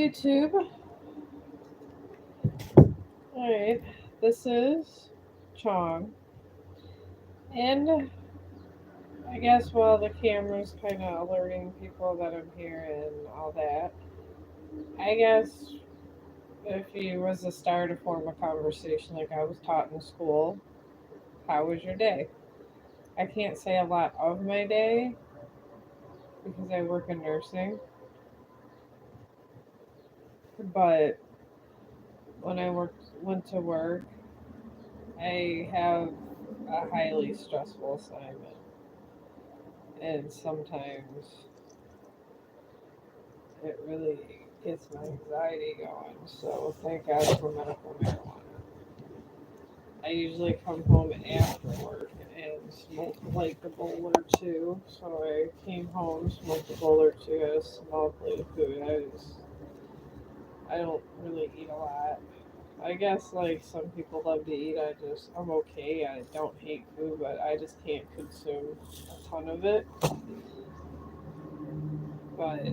YouTube. Alright, this is Chong. And I guess while the camera's kind of alerting people that I'm here and all that, I guess if you was to start a form of conversation like I was taught in school, how was your day? I can't say a lot of my day because I work in nursing, but when went to work, I have a highly stressful assignment, and sometimes it really gets my anxiety going. So thank God for medical marijuana. I usually come home after work and smoke like a bowl or two. So I came home, smoked a bowl or two, had a small plate of food. I don't really eat a lot. I guess like some people love to eat. I'm okay. I don't hate food, but I just can't consume a ton of it. But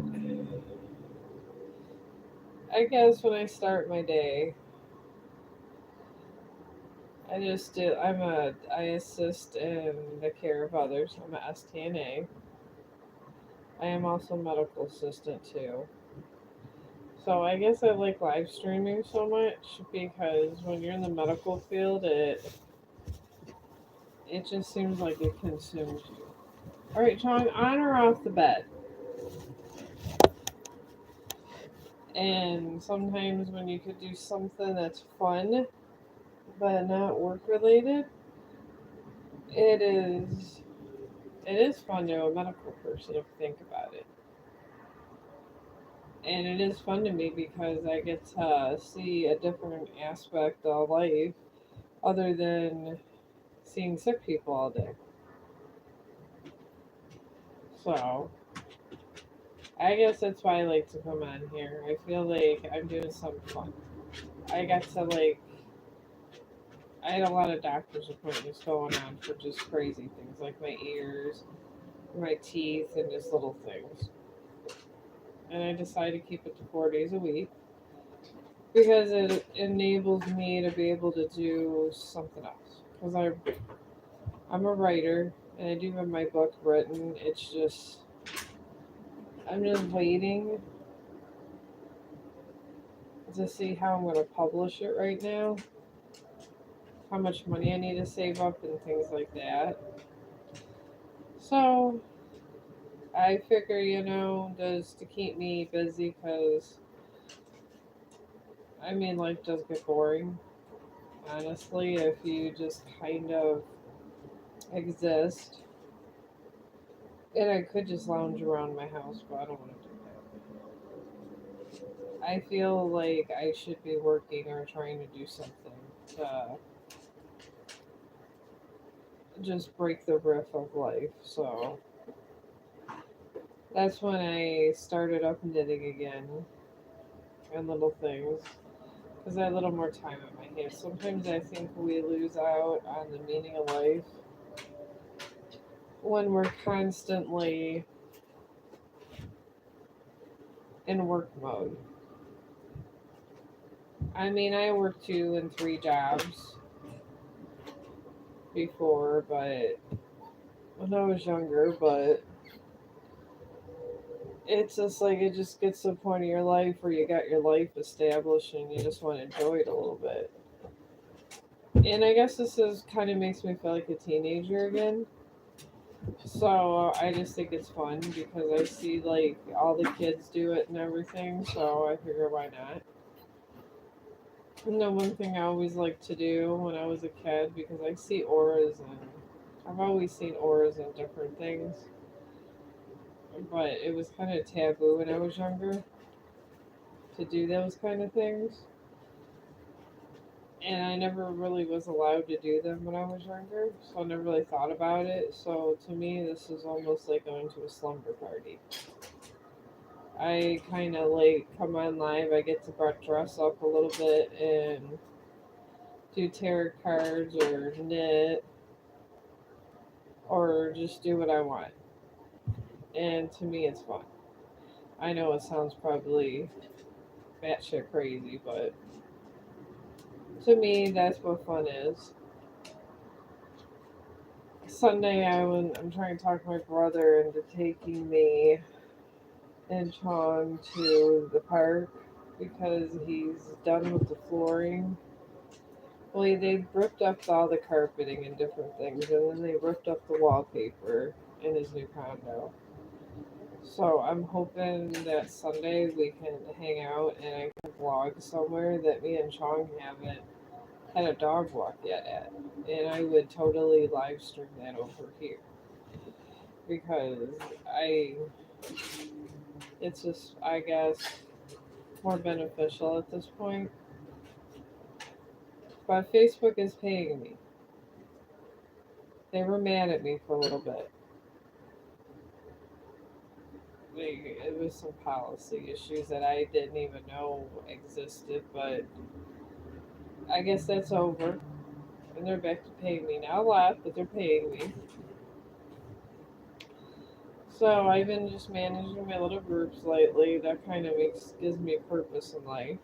I guess when I start my day, I assist in the care of others. I'm a STNA. I am also a medical assistant too. So I guess I like live streaming so much because when you're in the medical field, it just seems like it consumes you. All right, Chong, on or off the bed. And sometimes when you could do something that's fun but not work related, it is it is fun to a medical person if you think about it. And it is fun to me because I get to see a different aspect of life other than seeing sick people all day. So I guess that's why I like to come on here. I feel like I'm doing something fun. I got to I had a lot of doctor's appointments going on for just crazy things like my ears, my teeth, and just little things. And I decided to keep it to 4 days a week because it enables me to be able to do something else. Because I'm a writer and I do have my book written. I'm just waiting to see how I'm going to publish it right now, how much money I need to save up, and things like that. So I figure, just to keep me busy because I mean, life does get boring, honestly, if you just kind of exist. And I could just lounge around my house, but I don't want to do that. I feel like I should be working or trying to do something to just break the riff of life. So that's when I started up knitting again and little things because I had a little more time on my hands. Sometimes I think we lose out on the meaning of life when we're constantly in work mode. I mean, I worked 2 and 3 jobs before, but when I was younger, but it's just like it just gets to the point of your life where you got your life established and you just want to enjoy it a little bit. And I guess this is kind of makes me feel like a teenager again. So I just think it's fun because I see like all the kids do it and everything. So I figure why not. And the one thing I always liked to do when I was a kid because I see auras and I've always seen auras and different things, but it was kind of taboo when I was younger to do those kind of things. And I never really was allowed to do them when I was younger, so I never really thought about it. So to me, this is almost like going to a slumber party. I kind of like come on live, I get to dress up a little bit and do tarot cards or knit or just do what I want. And to me, it's fun. I know it sounds probably batshit crazy, but to me, that's what fun is. Sunday, I'm trying to talk my brother into taking me and Chong to the park because he's done with the flooring. Well, they ripped up all the carpeting and different things, and then they ripped up the wallpaper in his new condo. So I'm hoping that Sunday we can hang out and I can vlog somewhere that me and Chong haven't had a dog walk yet at. And I would totally live stream that over here because I, it's just, I guess, more beneficial at this point. But Facebook is paying me. They were mad at me for a little bit. It was some policy issues that I didn't even know existed, but I guess that's over. And they're back to paying me now. I laugh, but they're paying me. So I've been just managing my little groups lately. That kind of gives me a purpose in life.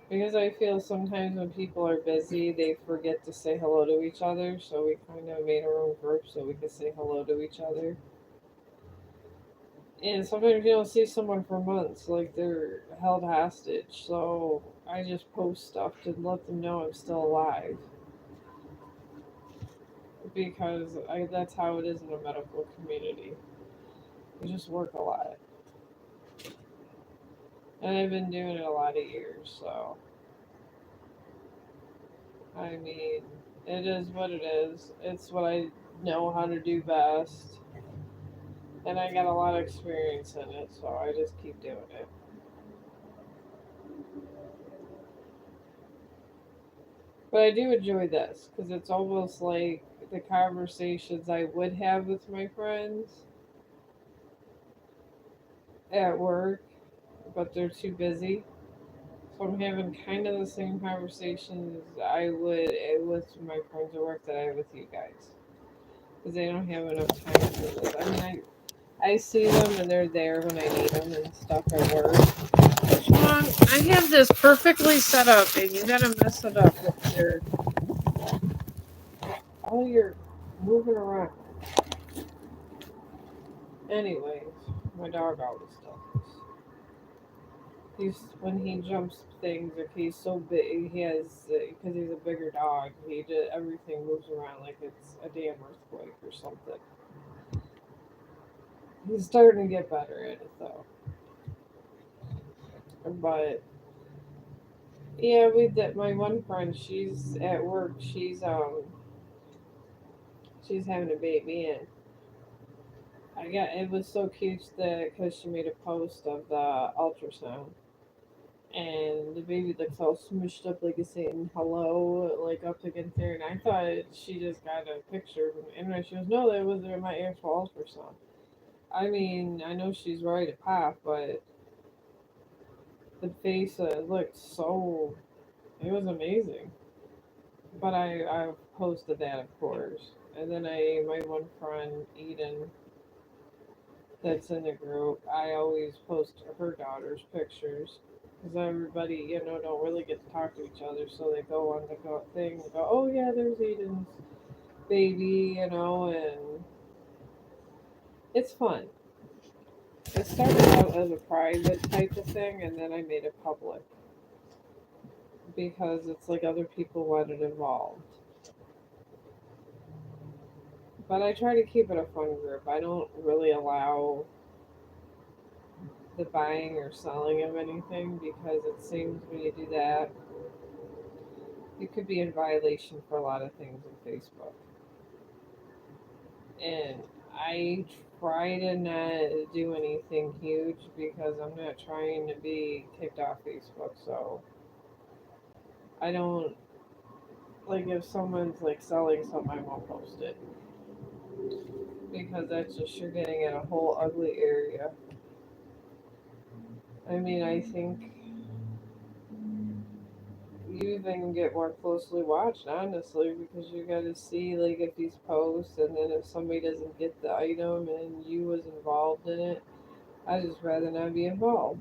Because I feel sometimes when people are busy, they forget to say hello to each other. So we kind of made our own group so we could say hello to each other. And sometimes you don't see someone for months, like they're held hostage. So I just post stuff to let them know I'm still alive. Because that's how it is in the medical community. You just work a lot. And I've been doing it a lot of years, so I mean, it is what it is. It's what I know how to do best. And I got a lot of experience in it, so I just keep doing it. But I do enjoy this because it's almost like the conversations I would have with my friends at work, but they're too busy. So I'm having kind of the same conversations I would with my friends at work that I have with you guys. Because they don't have enough time for this. I mean, I see them and they're there when I need them and stuff at work. Mom, I have this perfectly set up and you gotta mess it up with all your moving around. Anyways, my dog always does. When he jumps things, if he's so big, he has because he's a bigger dog. Everything moves around like it's a damn earthquake or something. He's starting to get better at it though. But yeah, we did. My one friend, she's at work. She's having a baby, and it was so cute that because she made a post of the ultrasound, and the baby looks all smushed up like it's saying hello, like up against there. And I thought she just got a picture from the internet. She goes, "No, that was my actual ultrasound." I mean, I know she's right to pop, but the face looked so. It was amazing. But I posted that, of course. And then my one friend, Eden, that's in the group, I always post her daughter's pictures. Because everybody, don't really get to talk to each other. So they go on the thing and go, oh, yeah, there's Eden's baby, and it's fun. It started out as a private type of thing, and then I made it public. Because it's like other people want it involved. But I try to keep it a fun group. I don't really allow the buying or selling of anything because it seems when you do that, you could be in violation for a lot of things on Facebook. And I try to not do anything huge because I'm not trying to be kicked off Facebook. So I don't like if someone's like selling something, I won't post it because that's just you're getting in a whole ugly area. I mean, I think you even get more closely watched, honestly, because you got to see like if these posts, and then if somebody doesn't get the item and you was involved in it, I just rather not be involved.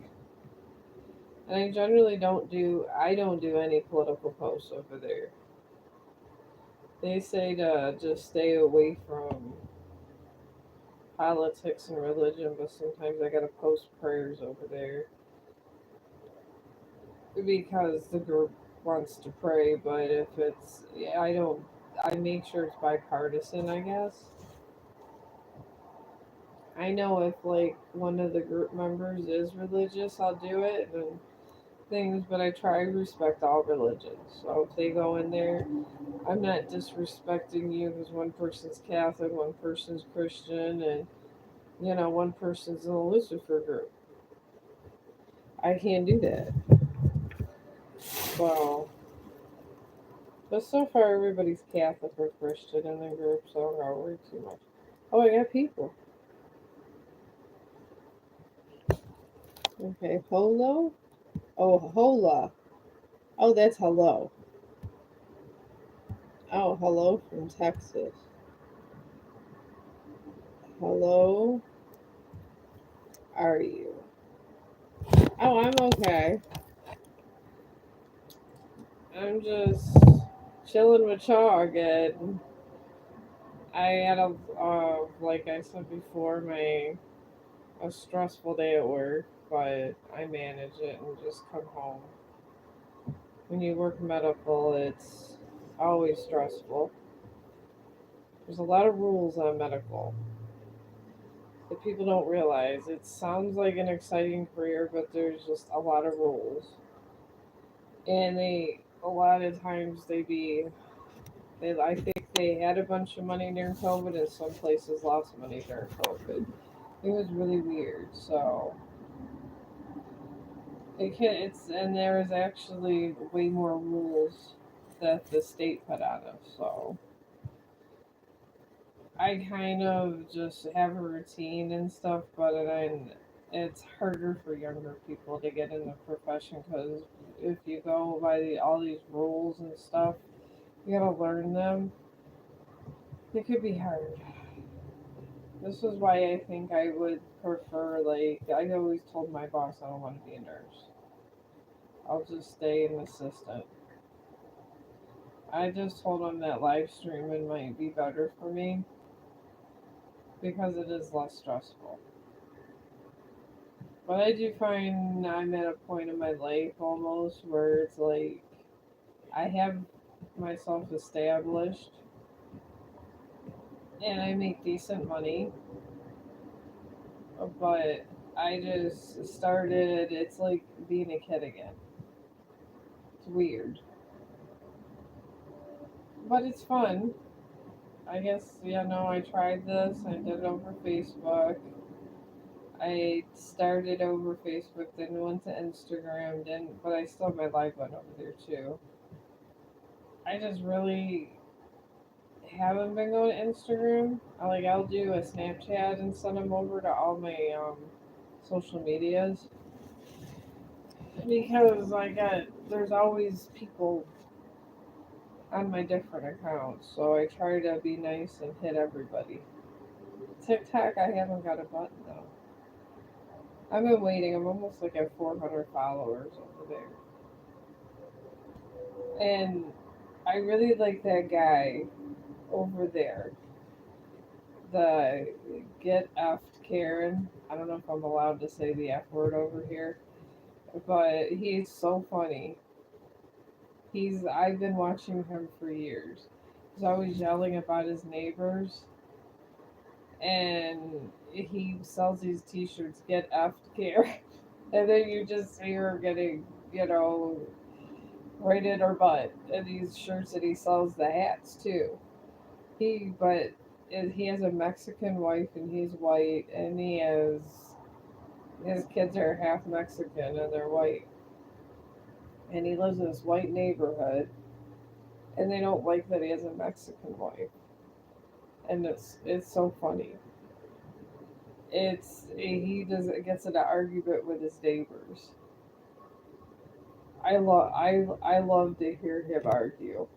And I generally don't do any political posts over there. They say to just stay away from politics and religion, but sometimes I gotta post prayers over there because the group wants to pray. But if it's, yeah, I make sure it's bipartisan, I guess. I know if like one of the group members is religious, I'll do it and things, but I try to respect all religions. So if they go in there, I'm not disrespecting you because one person's Catholic, one person's Christian, and one person's in the Lucifer group. I can't do that. Well, but so far everybody's Catholic or Christian in the group, so I don't worry too much. Oh, I got people. Okay, holo. Oh, hola. Oh, that's hello. Oh, hello from Texas. Hello, are you? Oh, I'm okay. I'm just chilling with Chong, and I had like I said before, a stressful day at work, but I manage it and just come home. When you work medical, it's always stressful. There's a lot of rules on medical that people don't realize. It sounds like an exciting career, but there's just a lot of rules, and a lot of times I think they had a bunch of money during COVID, and some places lost money during COVID. It was really weird. So and there is actually way more rules that the state put on us. So I kind of just have a routine and stuff, but then it's harder for younger people to get in the profession because if you go by all these rules and stuff, you gotta learn them. It could be hard. This is why I think I would prefer, like, I always told my boss I don't want to be a nurse. I'll just stay an assistant. I just told him that live streaming might be better for me because it is less stressful. But I do find I'm at a point in my life almost where it's like I have myself established and I make decent money, but I just started, it's like being a kid again. It's weird, but it's fun. I guess, I tried this. I did it over Facebook. I started over Facebook, then went to Instagram, then but I still have my live one over there too. I just really haven't been going to Instagram. I'll do a Snapchat and send them over to all my social medias because there's always people on my different accounts, so I try to be nice and hit everybody. TikTok, I haven't got a button though. I've been waiting. I'm almost like at 400 followers over there. And I really like that guy over there. The Get Effed Karen. I don't know if I'm allowed to say the F word over here, but he's so funny. I've been watching him for years. He's always yelling about his neighbors, and he sells these T-shirts. Get Effed Karen, and then you just see her getting, right in her butt. And these shirts that he sells, the hats too. But he has a Mexican wife and he's white, and his kids are half Mexican and they're white, and he lives in this white neighborhood, and they don't like that he has a Mexican wife, and it's so funny. He does gets in an argument with his neighbors. I love to hear him argue,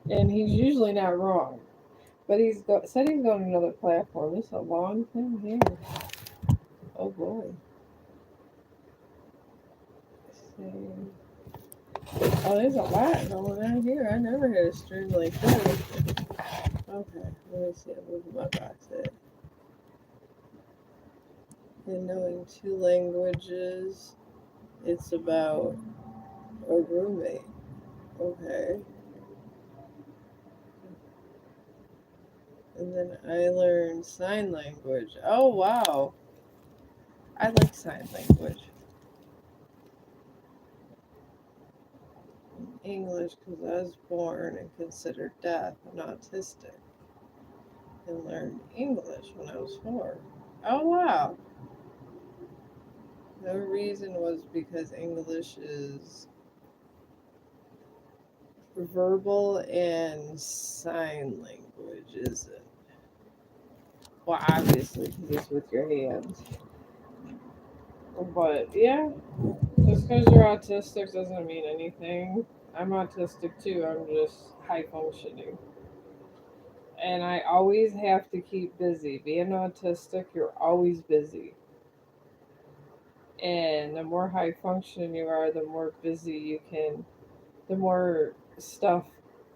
and he's usually not wrong. But said he's going to another platform. It's a long thing here. Oh boy. see. Oh, there's a lot going on here. I never had a stream like this. Okay, let me see. I'm moving my box at. And knowing two languages, it's about a roommate. Okay. And then I learned sign language. Oh, wow. I like sign language. English because I was born and considered deaf and autistic. And learned English when I was 4. Oh, wow. The reason was because English is verbal and sign language isn't. Well, obviously, because it's with your hands. But yeah, just because you're autistic doesn't mean anything. I'm autistic too. I'm just high functioning. And I always have to keep busy. Being autistic, you're always busy. And the more high functioning you are, the more busy you can, the more stuff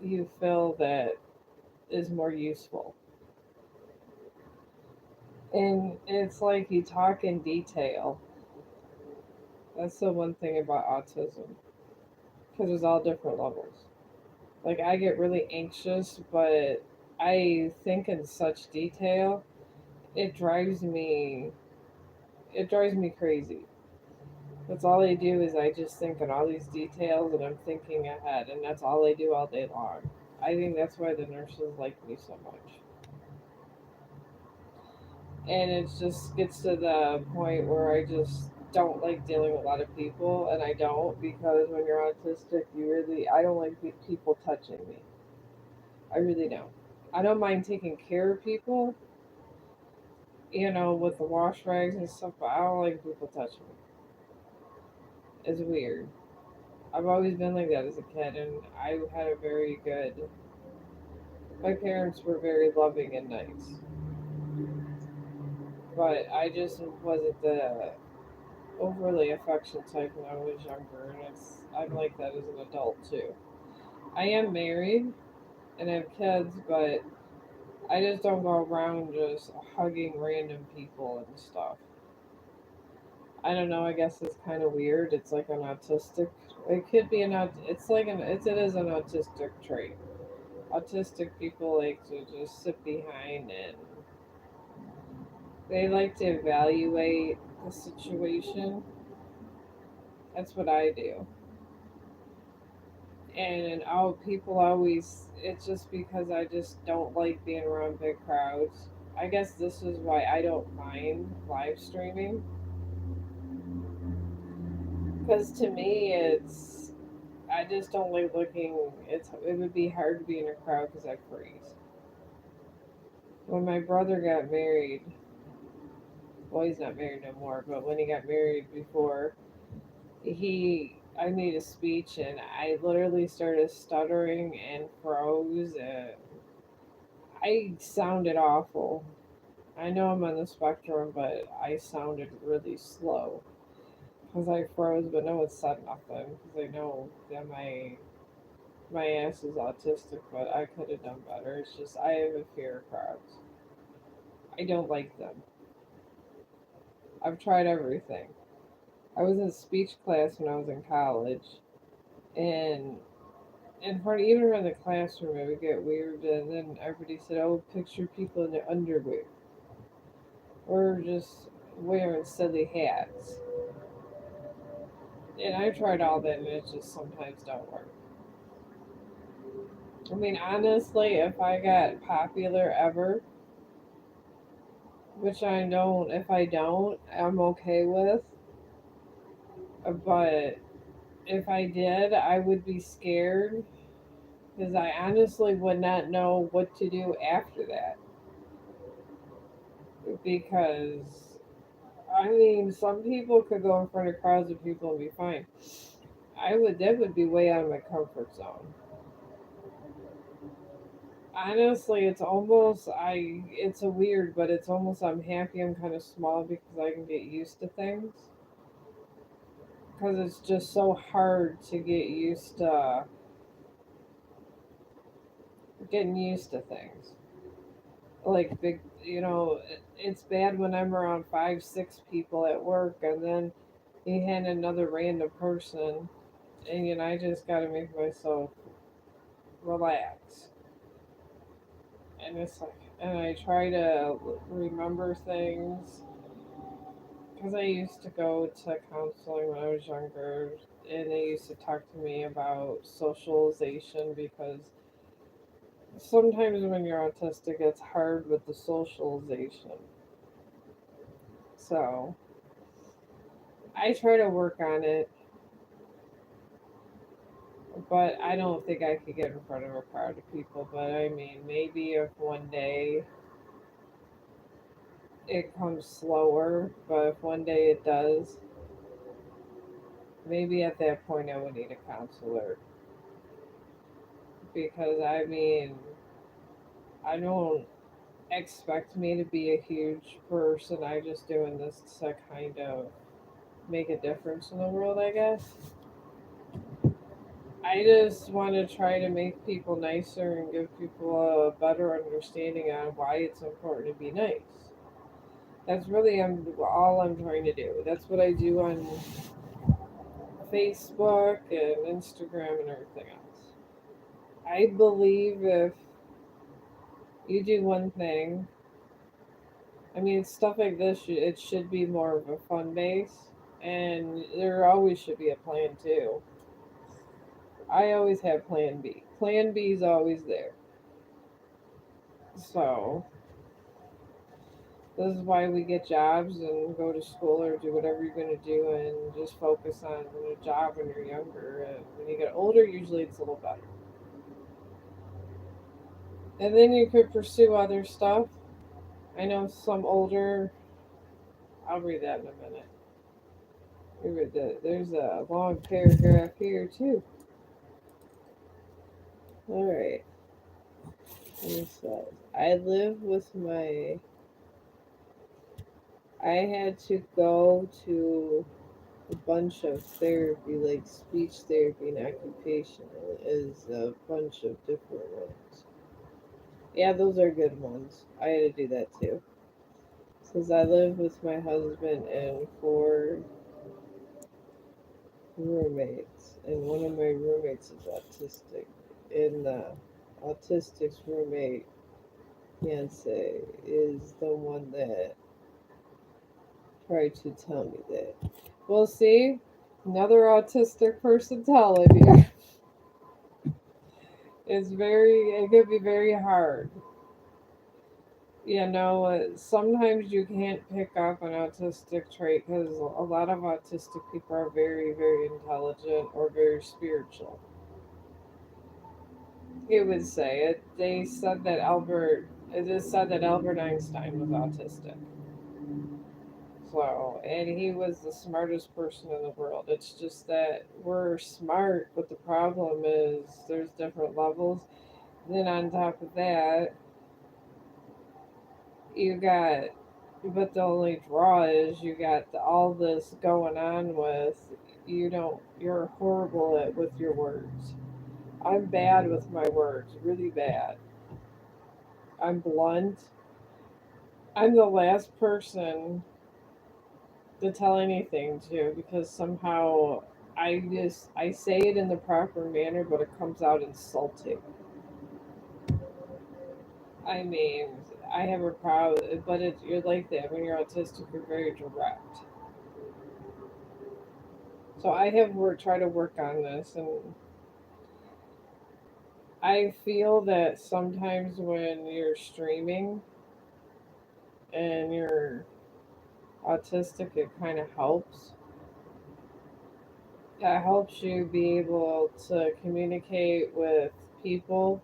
you feel that is more useful. And it's like you talk in detail. That's the one thing about autism. Because there's all different levels. Like, I get really anxious, but I think in such detail, it drives me, it drives me crazy. That's all I do is I just think in all these details and I'm thinking ahead, and that's all I do all day long. I think that's why the nurses like me so much. And it just gets to the point where I just don't like dealing with a lot of people, and I don't because when you're autistic, I don't like people touching me. I really don't. I don't mind taking care of people, with the wash rags and stuff, but I don't like people touching me. It's weird. I've always been like that as a kid, and I had a very good. My parents were very loving and nice, but I just wasn't the overly affectionate type when I was younger, and I'm like that as an adult too. I am married and I have kids, but I just don't go around just hugging random people and stuff. I don't know. I guess it's kind of weird. It's like an autistic. It could be an. It's like it is an autistic trait. Autistic people like to just sit behind and they like to evaluate the situation. That's what I do. And people always. It's just because I just don't like being around big crowds. I guess this is why I don't mind live streaming. Because to me, I just don't like looking. It would be hard to be in a crowd because I freeze. When my brother got married, well, he's not married no more, but when he got married before, I made a speech and I literally started stuttering and froze and I sounded awful. I know I'm on the spectrum, but I sounded really slow because I froze, but no one said nothing because they know that my ass is autistic, but I could have done better. It's just I have a fear of crowds. I don't like them. I've tried everything. I was in speech class when I was in college, and even in the classroom, it would get weird. And then everybody said, "Oh, picture people in their underwear, or just wearing silly hats." And I tried all that, and it just sometimes don't work. I mean, honestly, if I got popular ever, which I don't, if I don't, I'm okay with. But if I did, I would be scared because I honestly would not know what to do after that. Because, I mean, some people could go in front of crowds of people and be fine. That would be way out of my comfort zone. Honestly, it's a weird, but it's almost, I'm happy I'm kind of small because I can get used to things. because it's just so hard to get used to getting used to things. Like big, it's bad when I'm around 5, 6 people at work, and then you hand another random person, and I just gotta make myself relax. And it's like, and I try to remember things because I used to go to counseling when I was younger, and they used to talk to me about socialization because sometimes when you're autistic, it's hard with the socialization. So I try to work on it, but I don't think I could get in front of a crowd of people. But I mean, maybe if one day it comes slower, but if one day it does, maybe at that point I would need a counselor. Because I mean, I don't expect me to be a huge person. I just doing this to kind of make a difference in the world, I guess. I just want to try to make people nicer and give people a better understanding on why it's important to be nice. That's really all I'm trying to do. That's what I do on Facebook and Instagram and everything else. I believe if you do one thing, I mean, stuff like this, it should be more of a fun base, and there always should be a plan too. I always have plan B. Plan B is always there. So, this is why we get jobs and go to school or do whatever you're going to do and just focus on a job when you're younger. And when you get older, usually it's a little better. And then you could pursue other stuff. I know some older, I'll read that in a minute. There's a long paragraph here too. All right. It says, I live with my. I had to go to a bunch of therapy, like speech therapy and occupational, is a bunch of different ones. Yeah, those are good ones. I had to do that too. It says, I live with my husband and 4 roommates, and one of my roommates is autistic. And the autistic's roommate, fiance, is the one that tried to tell me that. Well, see, another autistic person telling you. It could be very hard. Sometimes you can't pick up an autistic trait because a lot of autistic people are very, very intelligent or very spiritual. It would say it. It is said that Albert Einstein was autistic. So, and he was the smartest person in the world. It's just that we're smart, but the problem is there's different levels. Then on top of that, you got, but the only draw is you got all this going on with you're horrible with your words. I'm bad with my words, really bad. I'm blunt. I'm the last person to tell anything to because somehow I say it in the proper manner, but it comes out insulting. I mean, I have a problem, but you're like that when you're autistic. You're very direct. So I have try to work on this, and I feel that sometimes when you're streaming and you're autistic, it kind of helps. It helps you be able to communicate with people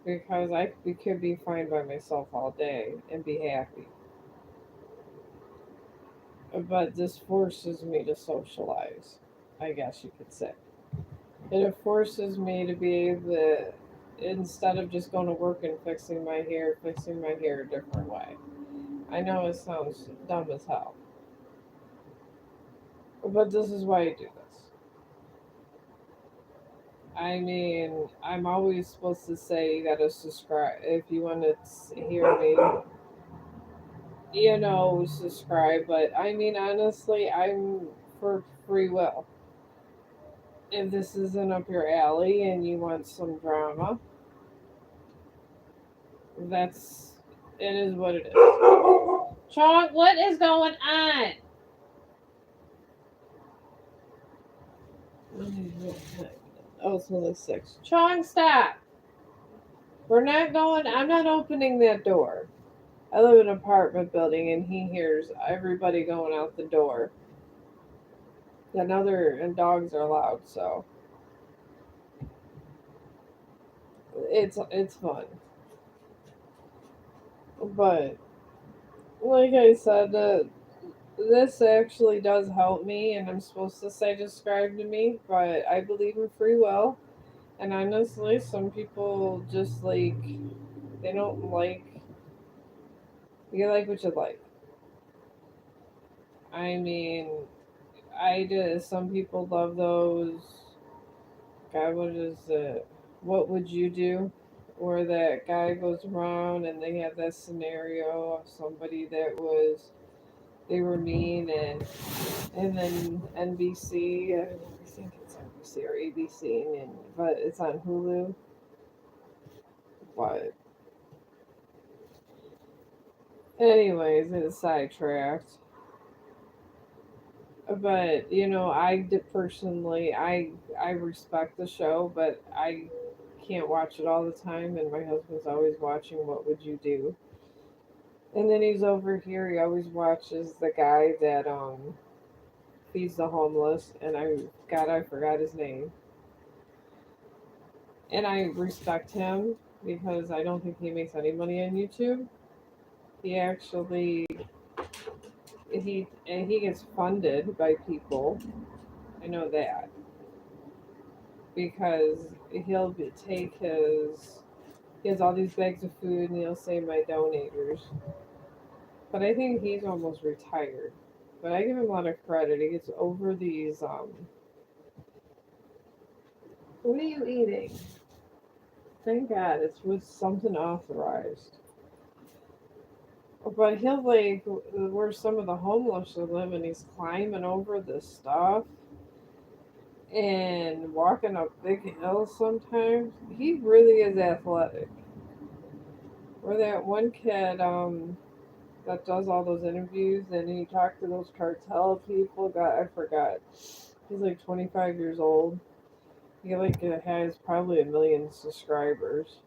because I could be fine by myself all day and be happy. But this forces me to socialize, I guess you could say. And it forces me to be able to, instead of just going to work and fixing my hair a different way. I know it sounds dumb as hell. But this is why I do this. I mean, I'm always supposed to say you gotta subscribe if you want to hear me, subscribe. But I mean, honestly, I'm for free will. If this isn't up your alley and you want some drama, that's it is what it is. Chong, what is going on? Oh, it's only 6. Chong, stop. We're not going. I'm not opening that door. I live in an apartment building and he hears everybody going out the door. And dogs are loud, so it's fun. But like I said, this actually does help me, and I'm supposed to say describe to me, but I believe in free will. And honestly, some people just like they don't like you like what you like. I mean, I do. Some people love those. God, what is it? What would you do? Where that guy goes around and they have that scenario of somebody that was they were mean and then NBC. I think it's NBC or ABC, but it's on Hulu. But anyways, it's sidetracked. But I did personally, I respect the show, but I can't watch it all the time. And my husband's always watching. What would you do? And then he's over here. He always watches the guy that feeds the homeless. And I forgot his name. And I respect him because I don't think he makes any money on YouTube. He actually he gets funded by people. I know that because take his he has all these bags of food and he'll say my donators. But I think he's almost retired. But I give him a lot of credit. He gets over these what are you eating? Thank God it's with something authorized. But he'll like where some of the homeless are living, he's climbing over this stuff and walking up big hills sometimes. He really is athletic. Or that one kid that does all those interviews and he talked to those cartel people. God, I forgot. He's like 25 years old. He has probably 1 million subscribers.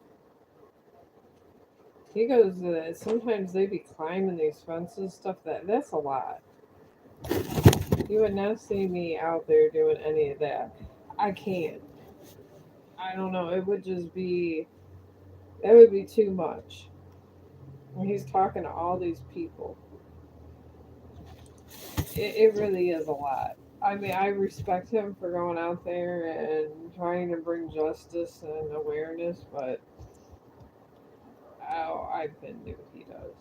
He goes. Sometimes they be climbing these fences stuff. That's a lot. You would not see me out there doing any of that. I can't. I don't know. It would just be that would be too much. When he's talking to all these people, it really is a lot. I mean, I respect him for going out there and trying to bring justice and awareness, but I've been to what he does.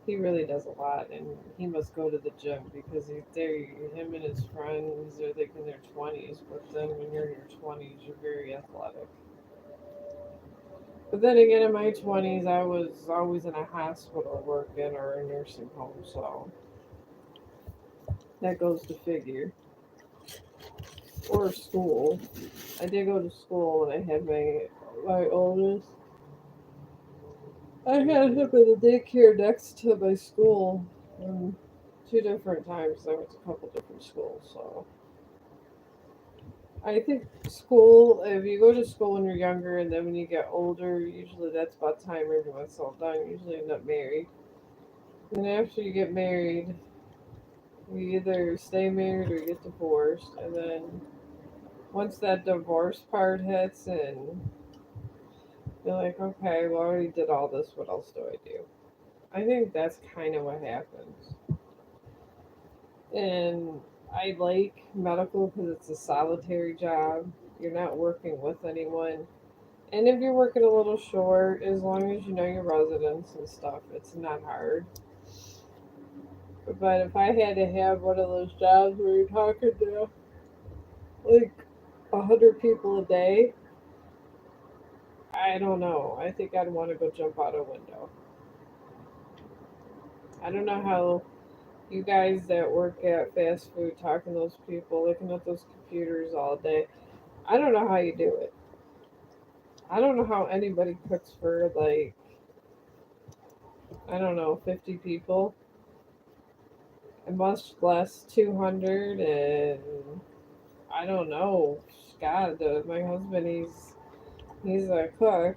He really does a lot, and he must go to the gym because him and his friends are like in their 20s, but then when you're in your 20s, you're very athletic. But then again, in my 20s, I was always in a hospital working or a nursing home, so that goes to figure. Or school. I did go to school when I had my oldest. I had him in the daycare next to my school. 2 different times. I went to a couple different schools, so I think school. If you go to school when you're younger, and then when you get older, usually that's about the time everyone's all done. You usually end up married. And after you get married, you either stay married or you get divorced. And then once that divorce part hits, and you're like, okay, well, I already did all this. What else do I do? I think that's kind of what happens. And I like medical because it's a solitary job. You're not working with anyone. And if you're working a little short, as long as you know your residents and stuff, it's not hard. But if I had to have one of those jobs where you're talking to like 100 people a day, I don't know. I think I'd want to go jump out a window. I don't know how you guys that work at fast food talking to those people, looking at those computers all day. I don't know how you do it. I don't know how anybody cooks for like, I don't know, 50 people and much less 200. And I don't know. God, my husband, he's a cook,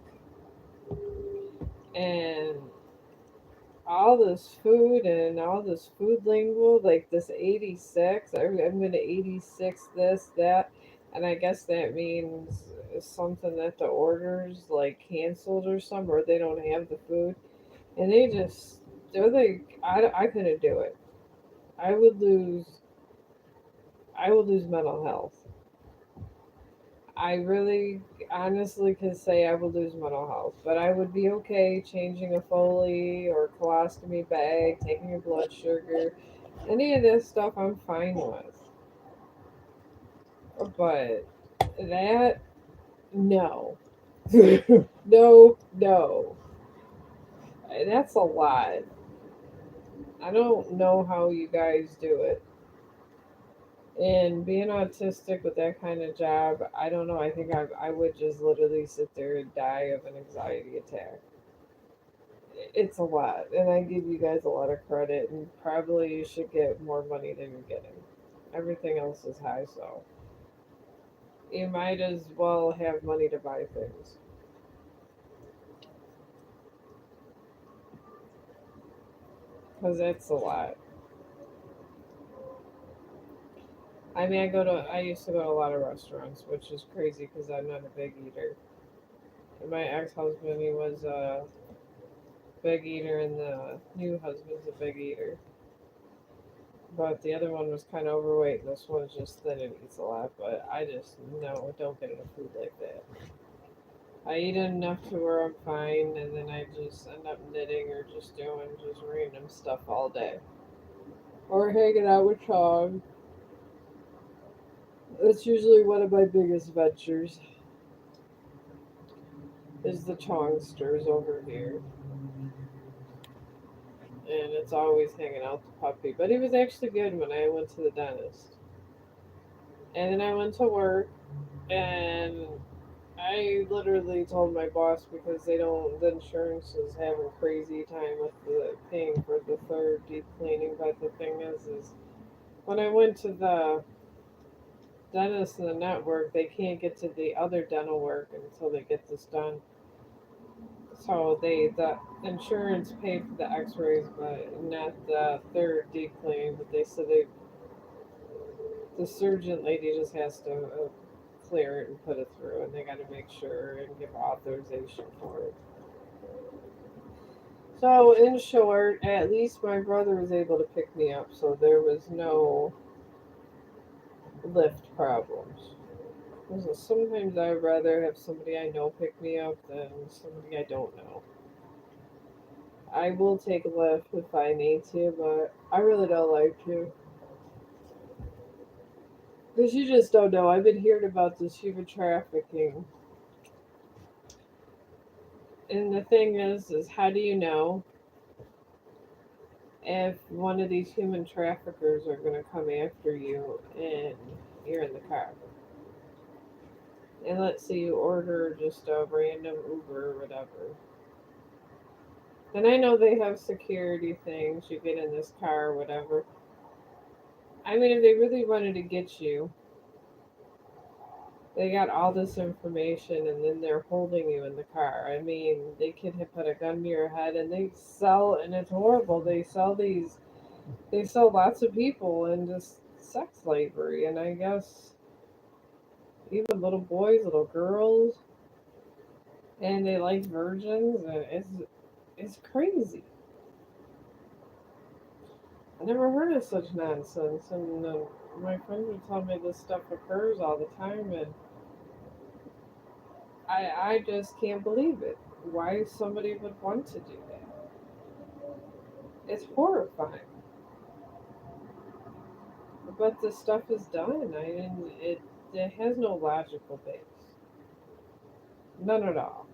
and all this food and all this food lingo, like this 86, I'm going to 86 this, that. And I guess that means something that the order's like canceled or something, or they don't have the food. And they're like, I couldn't do it. I would lose, I would lose mental health. I really honestly could say I would lose mental health, but I would be okay changing a Foley or colostomy bag, taking your blood sugar. Any of this stuff I'm fine with. But that, no. No, no. That's a lot. I don't know how you guys do it. And being autistic with that kind of job, I don't know. I think I would just literally sit there and die of an anxiety attack. It's a lot, and I give you guys a lot of credit, and probably you should get more money than you're getting. Everything else is high, so you might as well have money to buy things, because that's a lot. I mean, I used to go to a lot of restaurants, which is crazy because I'm not a big eater. And my ex-husband, he was a big eater, and the new husband's a big eater. But the other one was kind of overweight, and this one's just thin and eats a lot. But I just, no, don't get enough food like that. I eat enough to where I'm fine, and then I just end up knitting or just doing just random stuff all day. Or hanging out with Chong. That's usually one of my biggest ventures, is the Chongsters over here. And it's always hanging out the puppy. But he was actually good when I went to the dentist. And then I went to work, and I literally told my boss because the insurance is having crazy time with the paying for the third deep cleaning. But the thing is when I went to the dentist in the network, they can't get to the other dental work until they get this done. So the insurance paid for the X-rays, but not the third deep cleaning. But they said the surgeon lady just has to clear it and put it through, and they got to make sure and give authorization for it. So, in short, at least my brother was able to pick me up, so there was no lift problems. So sometimes I'd rather have somebody I know pick me up than somebody I don't know. I will take a lift if I need to, but I really don't like to. Because you just don't know. I've been hearing about this human trafficking. And the thing is how do you know if one of these human traffickers are going to come after you and you're in the car? And let's say you order just a random Uber or whatever. And I know they have security things. You get in this car or whatever. I mean, if they really wanted to get you, they got all this information and then they're holding you in the car. I mean, they could have put a gun to your head, and and it's horrible. They sell lots of people into sex slavery. And I guess even little boys, little girls, and they like virgins, and it's crazy. I never heard of such nonsense, and my friends would tell me this stuff occurs all the time, and I just can't believe it. Why somebody would want to do that? It's horrifying. But the stuff is done. It has no logical base. None at all.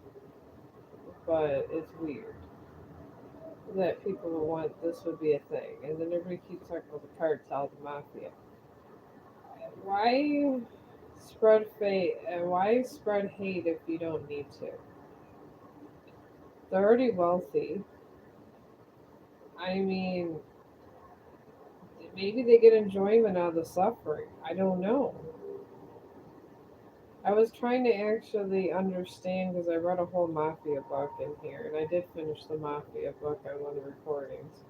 But it's weird that people would want this would be a thing. And then everybody keeps talking about the cartel, the mafia. Why spread fate and why spread hate if you don't need to? They're already wealthy. I mean, maybe they get enjoyment out of the suffering. I don't know. I was trying to actually understand because I read a whole mafia book in here, and I did finish the mafia book on one of the recordings.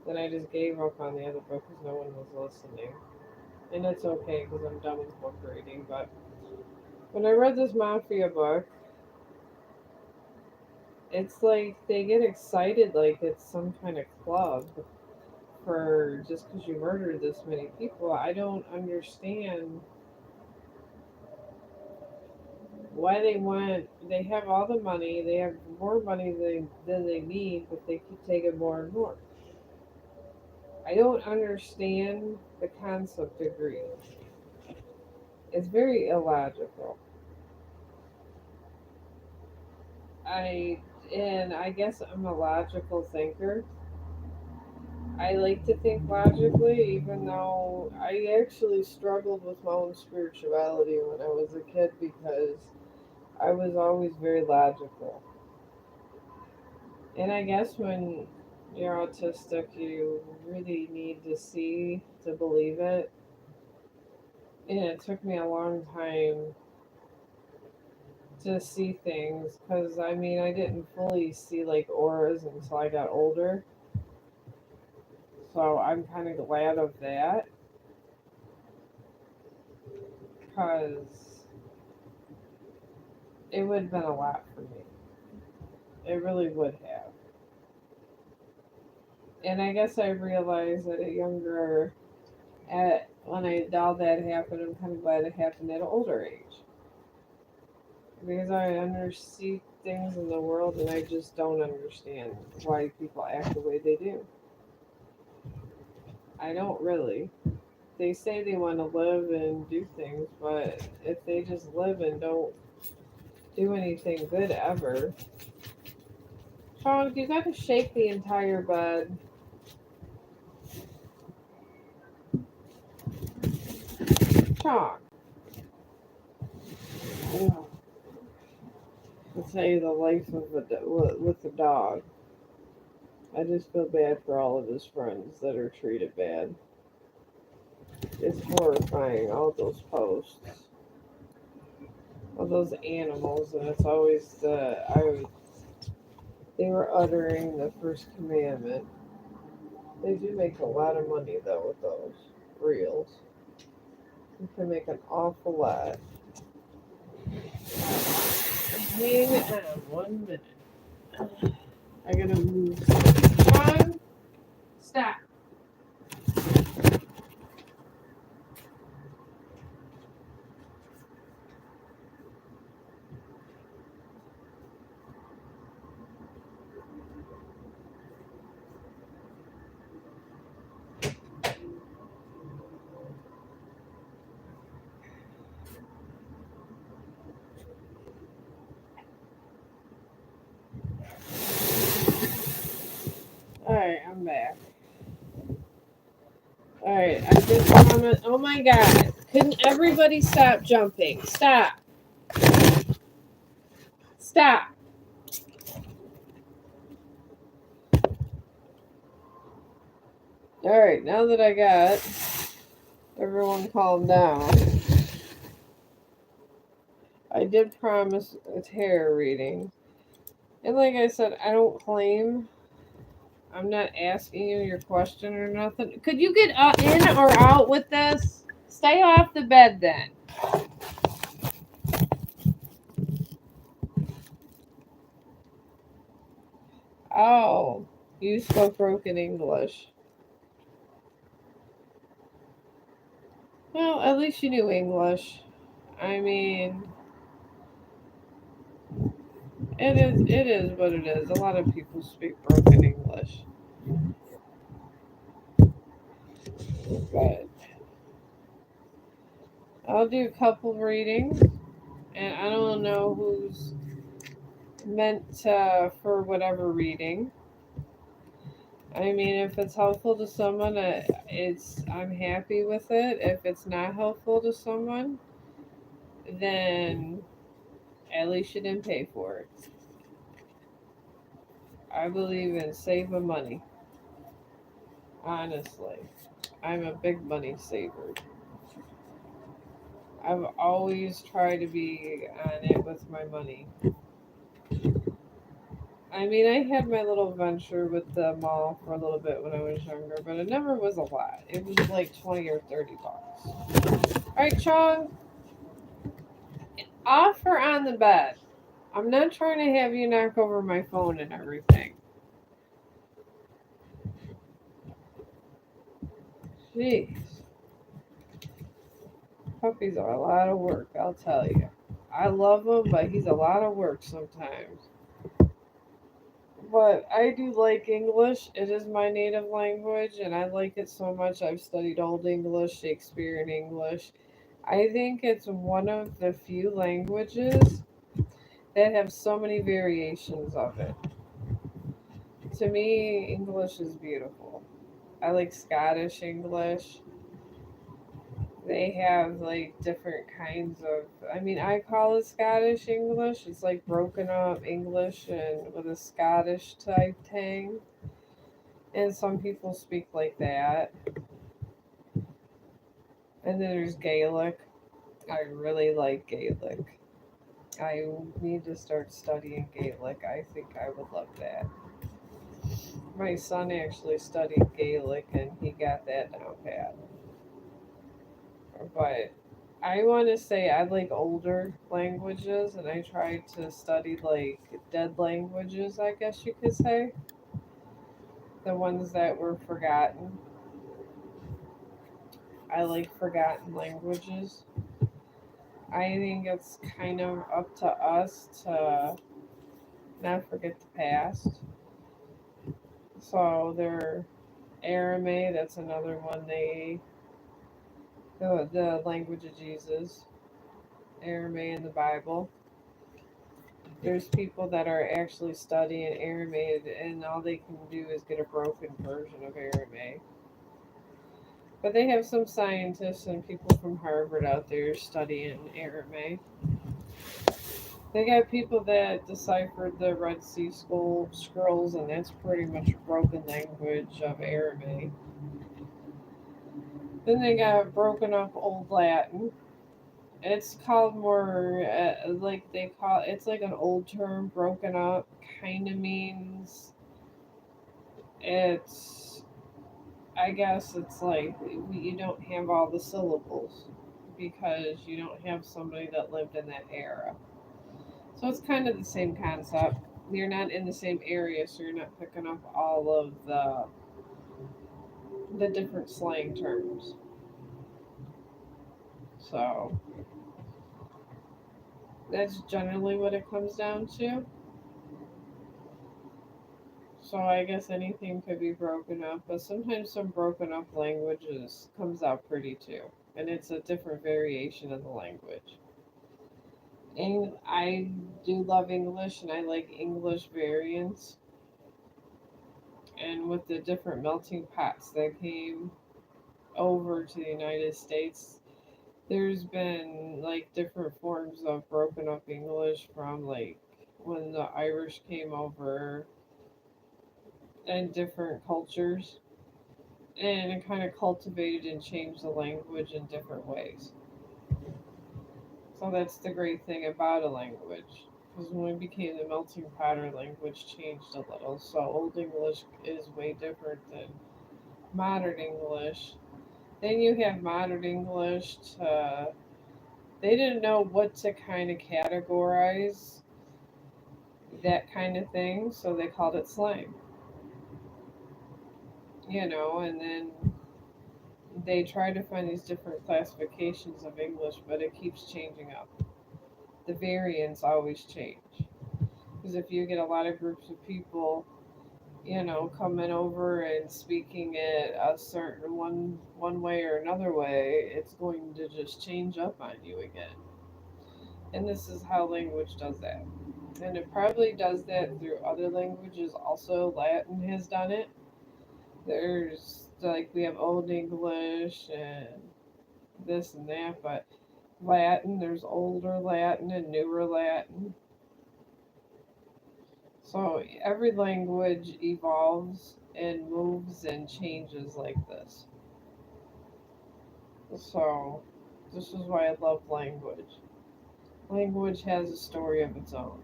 Then I just gave up on the other book because no one was listening. And it's okay because I'm done with book reading. But when I read this mafia book, it's like they get excited like it's some kind of club for just because you murdered this many people. I don't understand why they want. They have all the money. They have more money than they need, but they keep taking more and more. I don't understand the concept of greed. It's very illogical. I and I guess I'm a logical thinker. I like to think logically, even though I actually struggled with my own spirituality when I was a kid because I was always very logical. And I guess when you're autistic, you really need to see to believe it. And it took me a long time to see things because I mean, I didn't fully see like auras until I got older. So I'm kind of glad of that because it would have been a lot for me. It really would have. And I guess I realized at a younger, at when I all that happened, I'm kind of glad it happened at an older age because I understand things in the world and I just don't understand why people act the way they do. I don't really. They say they want to live and do things, but if they just live and don't do anything good ever, Chong, you got to shake the entire bed. Chong, ugh, to say the life of with the dog. I just feel bad for all of his friends that are treated bad. It's horrifying, all those posts of those animals, and it's always they were uttering the first commandment. They do make a lot of money though with those reels. You can make an awful lot. Hang on 1 minute. I gotta move. John, stop. Alright, I'm back. Alright, I just promised. Oh my god. Couldn't everybody stop jumping? Stop. Stop. Alright, now that I got everyone calmed down, I did promise a tarot reading. And like I said, I don't claim. I'm not asking you your question or nothing. Could you get in or out with this? Stay off the bed then. Oh, you spoke broken English. Well, at least you knew English. I mean, it is what it is. A lot of people speak broken English. But I'll do a couple readings, and I don't know who's meant for whatever reading. I mean, if it's helpful to someone, I'm happy with it. If it's not helpful to someone, then at least you didn't pay for it. I believe in saving money. Honestly, I'm a big money saver. I've always tried to be on it with my money. I mean, I had my little venture with the mall for a little bit when I was younger, but it never was a lot. It was like 20 or $30. All right, Chong, off or on the bed? I'm not trying to have you knock over my phone and everything. Jeez, puppies are a lot of work, I'll tell you. I love him, but he's a lot of work sometimes. But I do like English. It is my native language, and I like it so much. I've studied Old English, Shakespearean English. I think it's one of the few languages that have so many variations of it. To me, English is beautiful. I like Scottish English. They have like different kinds of. I mean, I call it Scottish English. It's like broken up English and with a Scottish type tang. And some people speak like that. And then there's Gaelic. I really like Gaelic. I need to start studying Gaelic. I think I would love that. My son actually studied Gaelic and he got that down pat. But I want to say I like older languages and I tried to study like dead languages, I guess you could say. The ones that were forgotten. I like forgotten languages. I think it's kind of up to us to not forget the past. So they're Aramaic, that's another one. The language of Jesus, Aramaic in the Bible. There's people that are actually studying Aramaic, and all they can do is get a broken version of Aramaic. But they have some scientists and people from Harvard out there studying Aramaic. They got people that deciphered the Red Sea scrolls, and that's pretty much a broken language of Aramaic. Then they got broken up Old Latin. It's called more like they call it's like an old term. Broken up kind of means it's. I guess it's like you don't have all the syllables because you don't have somebody that lived in that era. So it's kind of the same concept. You're not in the same area, so you're not picking up all of the different slang terms. So that's generally what it comes down to. So I guess anything could be broken up, but sometimes some broken up languages comes out pretty too, and it's a different variation of the language. And I do love English, and I like English variants, and with the different melting pots that came over to the United States, there's been like different forms of broken up English from like when the Irish came over and different cultures, and it kind of cultivated and changed the language in different ways. So that's the great thing about a language. Because when we became the melting pot, our language changed a little. So Old English is way different than modern English. Then you have modern English to. They didn't know what to kind of categorize that kind of thing, so they called it slang. And then they try to find these different classifications of English, but it keeps changing up. The variants always change. Because if you get a lot of groups of people coming over and speaking it a certain one way or another way, it's going to just change up on you again. And this is how language does that. And it probably does that through other languages also. Latin has done it. There's like we have Old English and this and that, but Latin, there's older Latin and newer Latin. So every language evolves and moves and changes like this. So this is why I love language. Language has a story of its own.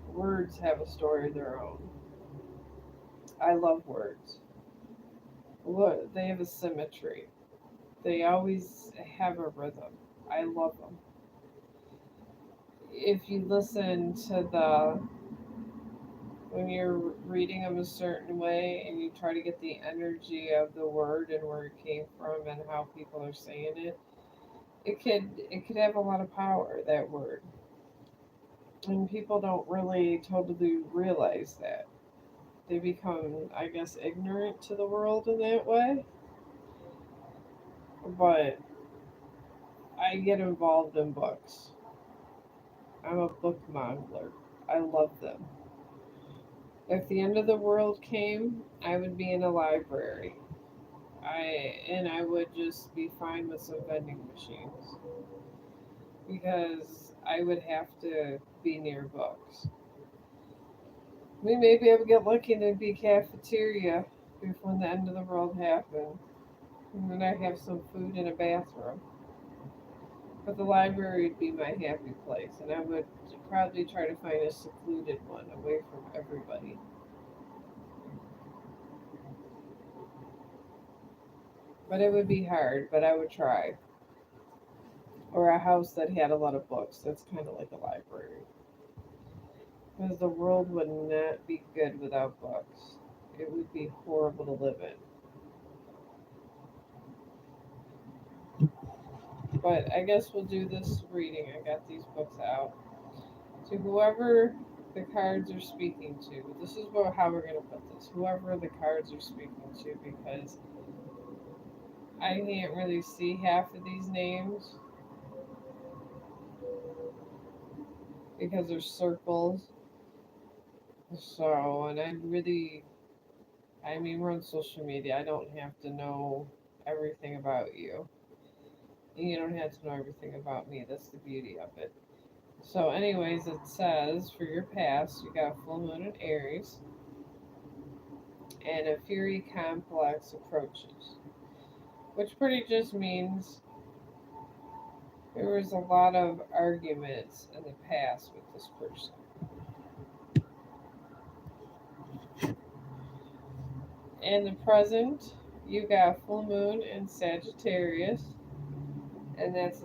Words have a story of their own. I love words. Look, they have a symmetry. They always have a rhythm. I love them. If you listen to the when you're reading them a certain way and you try to get the energy of the word and where it came from and how people are saying it, it could have a lot of power, that word. And people don't really totally realize that. They become, I guess, ignorant to the world in that way. But I get involved in books. I'm a book monger. I love them. If the end of the world came, I would be in a library. I would just be fine with some vending machines because I would have to be near books. We maybe I would get lucky and there'd be a cafeteria before the end of the world happened. And then I'd have some food and a bathroom. But the library would be my happy place, and I would probably try to find a secluded one away from everybody. But it would be hard, but I would try. Or a house that had a lot of books. That's kind of like a library. Because the world would not be good without books. It would be horrible to live in. But I guess we'll do this reading. I got these books out. To whoever the cards are speaking to, this is how we're going to put this. Whoever the cards are speaking to, because I can't really see half of these names because there's circles. So, and I mean, we're on social media. I don't have to know everything about you. And you don't have to know everything about me. That's the beauty of it. So, anyways, it says for your past, you got full moon in Aries, and a fury complex approaches, which pretty just means there was a lot of arguments in the past with this person. In the present, you got full moon in Sagittarius, and that's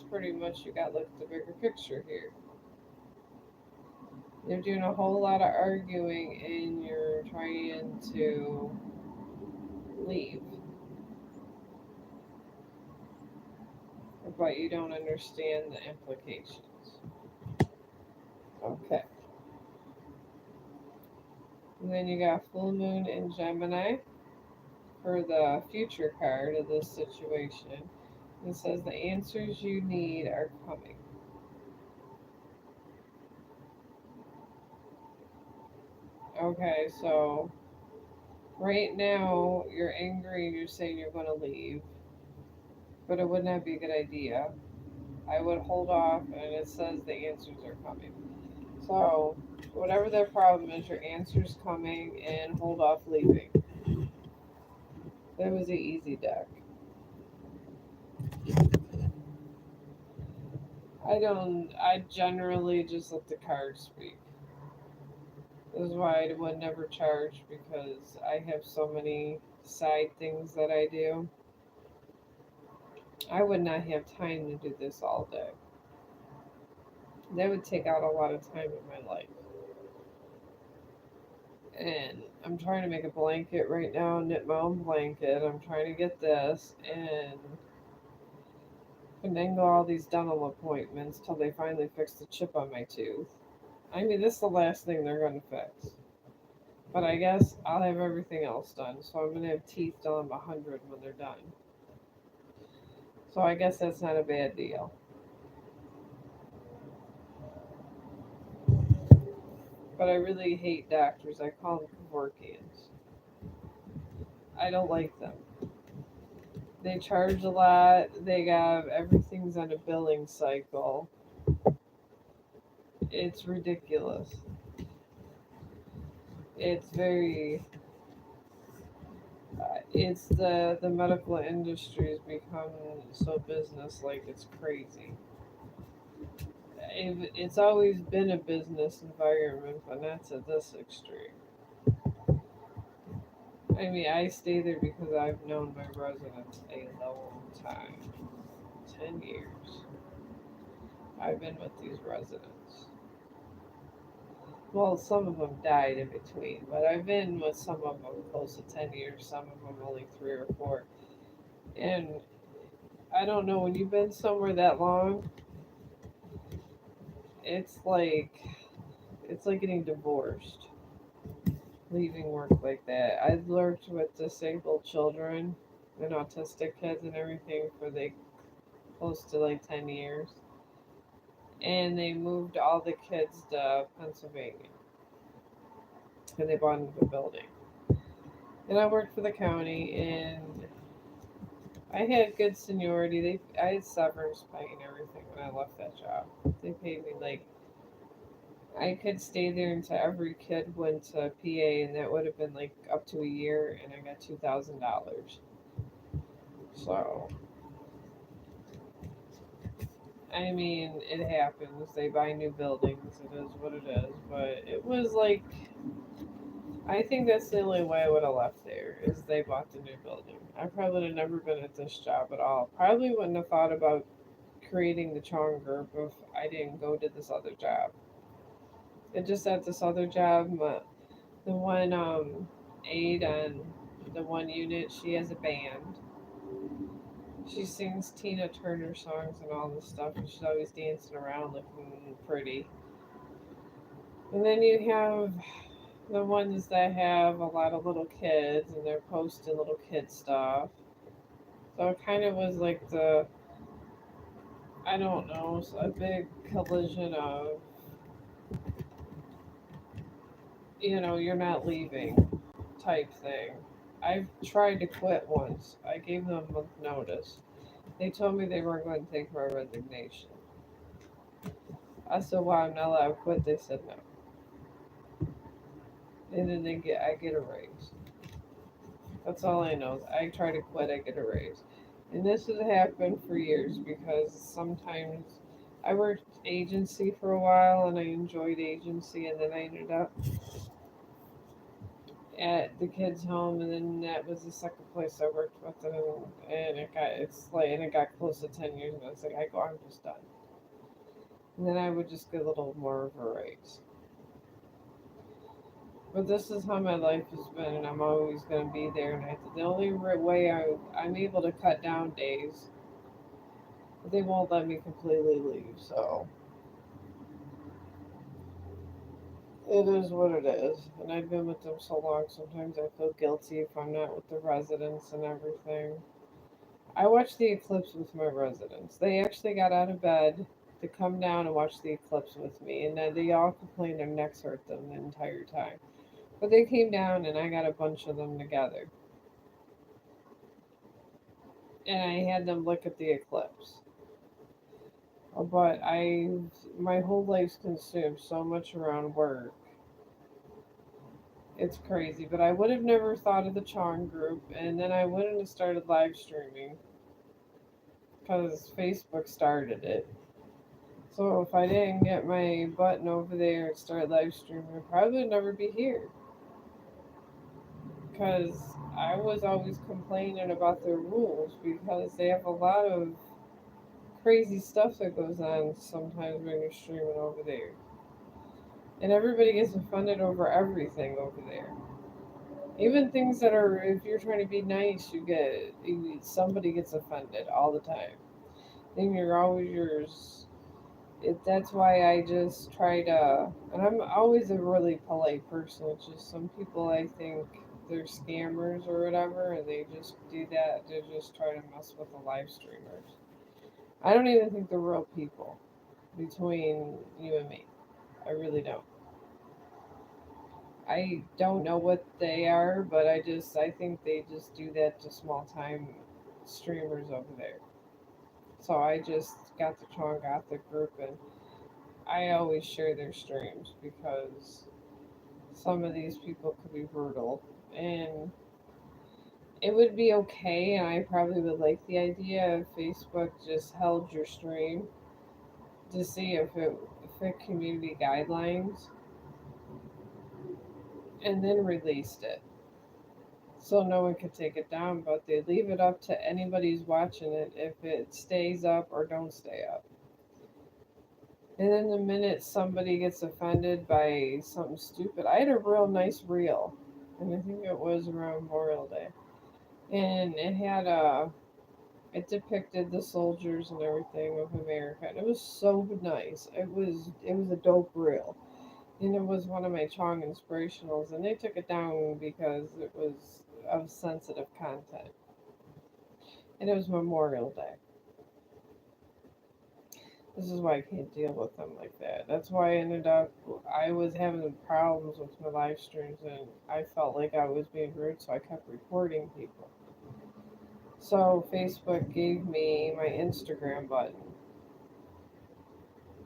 pretty much you got look at the bigger picture here. You're doing a whole lot of arguing and you're trying to leave, but you don't understand the implications. Okay. And then you got full moon in Gemini for the future card of this situation. It says the answers you need are coming. Okay, so right now you're angry and you're saying you're going to leave, but it would not be a good idea. I would hold off, and it says the answers are coming. So, whatever their problem is, your answer's coming, and hold off leaving. That was the easy deck. I generally just let the cards speak. This is why I would never charge because I have so many side things that I do. I would not have time to do this all day. That would take out a lot of time in my life. And I'm trying to make a blanket right now, knit my own blanket. I'm trying to get this and finagle all these dental appointments till they finally fix the chip on my tooth. I mean, this is the last thing they're going to fix. But I guess I'll have everything else done. So I'm gonna have teeth till I'm 100 when they're done. So I guess that's not a bad deal. But I really hate doctors. I call them Kevorkians. I don't like them. They charge a lot. They got everything's on a billing cycle. It's ridiculous. It's very. It's the medical industry's become so business like it's crazy. It's always been a business environment, but not to this extreme. I mean, I stay there because I've known my residents a long time. 10 years. I've been with these residents. Well, some of them died in between, but I've been with some of them close to 10 years, some of them only 3 or 4. And I don't know, when you've been somewhere that long, it's like it's like getting divorced, leaving work like that. I've worked with disabled children and autistic kids and everything for like close to like 10 years. And they moved all the kids to Pennsylvania and they bought into the building. And I worked for the county and I had good seniority. I had severance pay and everything when I left that job. They paid me like I could stay there until every kid went to PA, and that would have been like up to a year, and I got $2,000. So I mean, it happens. They buy new buildings. It is what it is. But it was like I think that's the only way I would have left there is they bought the new building. I probably would have never been at this job at all. Probably wouldn't have thought about creating the Chong group if I didn't go to this other job. It just at this other job, the one aide on the one unit, she has a band. She sings Tina Turner songs and all this stuff, and she's always dancing around looking pretty. And then you have the ones that have a lot of little kids and they're posting little kid stuff. So it kind of was like I don't know, a big collision of, you're not leaving type thing. I've tried to quit once. I gave them a month notice. They told me they weren't going to take my resignation. I said, "Why I'm not allowed to quit?" They said no. And then I get a raise. That's all I know. I try to quit, I get a raise. And this has happened for years because sometimes I worked agency for a while and I enjoyed agency, and then I ended up at the kids' home, and then that was the second place I worked with them, and it got close to 10 years, and I was like, I'm just done. And then I would just get a little more of a raise. But this is how my life has been, and I'm always going to be there. And the only way I'm able to cut down days, they won't let me completely leave. So it is what it is. And I've been with them so long, sometimes I feel guilty if I'm not with the residents and everything. I watched the eclipse with my residents. They actually got out of bed to come down and watch the eclipse with me, and then they all complained their necks hurt them the entire time. But they came down, and I got a bunch of them together, and I had them look at the eclipse. But my whole life's consumed so much around work. It's crazy. But I would have never thought of the Chong group, and then I wouldn't have started live streaming because Facebook started it. So if I didn't get my button over there and start live streaming, I probably would never be here. Because I was always complaining about their rules because they have a lot of crazy stuff that goes on sometimes when you're streaming over there. And everybody gets offended over everything over there. Even things that are, if you're trying to be nice, somebody gets offended all the time. Then you're always yours. That's why I just try to, and I'm always a really polite person. It's just some people I think they're scammers or whatever, and they just do that to just try to mess with the live streamers. I don't even think they're real people between you and me. I really don't. I don't know what they are, but I think they just do that to small time streamers over there. So I just got the Chong Gothic group, and I always share their streams because some of these people could be brutal, and it would be okay, and I probably would like the idea if Facebook just held your stream to see if it community guidelines and then released it so no one could take it down, but they leave it up to anybody who's watching it if it stays up or don't stay up. And then the minute somebody gets offended by something stupid, I had a real nice reel, and I think it was around Memorial Day, and it depicted the soldiers and everything of America, and it was so nice. It was a dope reel, and it was one of my Chong inspirationals, and they took it down because it was of sensitive content, and it was Memorial Day. This is why I can't deal with them like that. That's why I was having problems with my live streams, and I felt like I was being rude, so I kept reporting people. So Facebook gave me my Instagram button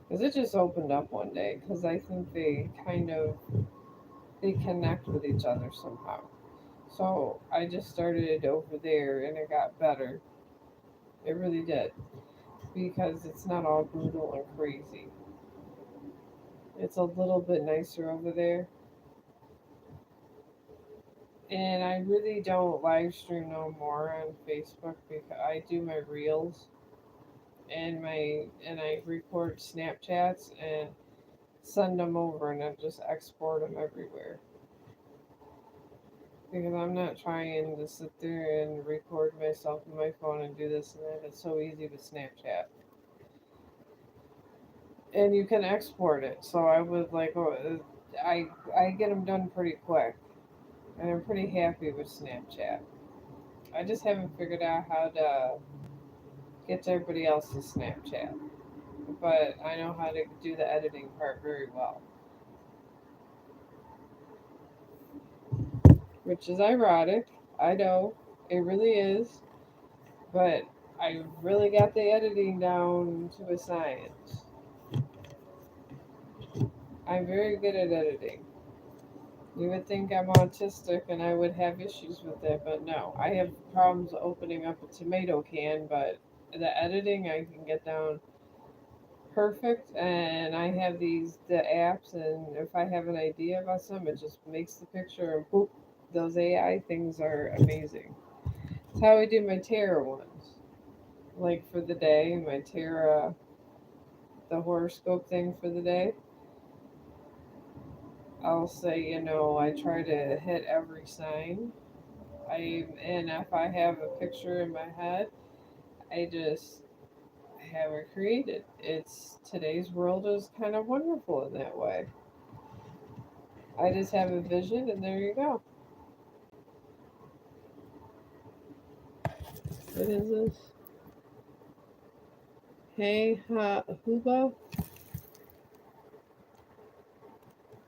because it just opened up one day because I think they connect with each other somehow. So I just started it over there, and it got better. It really did because it's not all brutal and crazy. It's a little bit nicer over there. And I really don't live stream no more on Facebook because I do my reels and I record Snapchats and send them over, and I just export them everywhere because I'm not trying to sit there and record myself on my phone and do this and that. It's so easy with Snapchat, and you can export it. So I was like, oh, I get them done pretty quick, and I'm pretty happy with Snapchat. I just haven't figured out how to get to everybody else's Snapchat, but I know how to do the editing part very well, which is ironic. I know it really is, but I really got the editing down to a science. I'm very good at editing. You would think I'm autistic and I would have issues with it, but no. I have problems opening up a tomato can, but the editing I can get down perfect, and I have the apps, and if I have an idea about something, it just makes the picture and boop. Those AI things are amazing. It's how I do my tarot ones. Like for the day, my tarot, the horoscope thing for the day. I'll say, I try to hit every sign. And if I have a picture in my head, I just have it created. It's today's world is kind of wonderful in that way. I just have a vision, and there you go. What is this? Hey, Huba?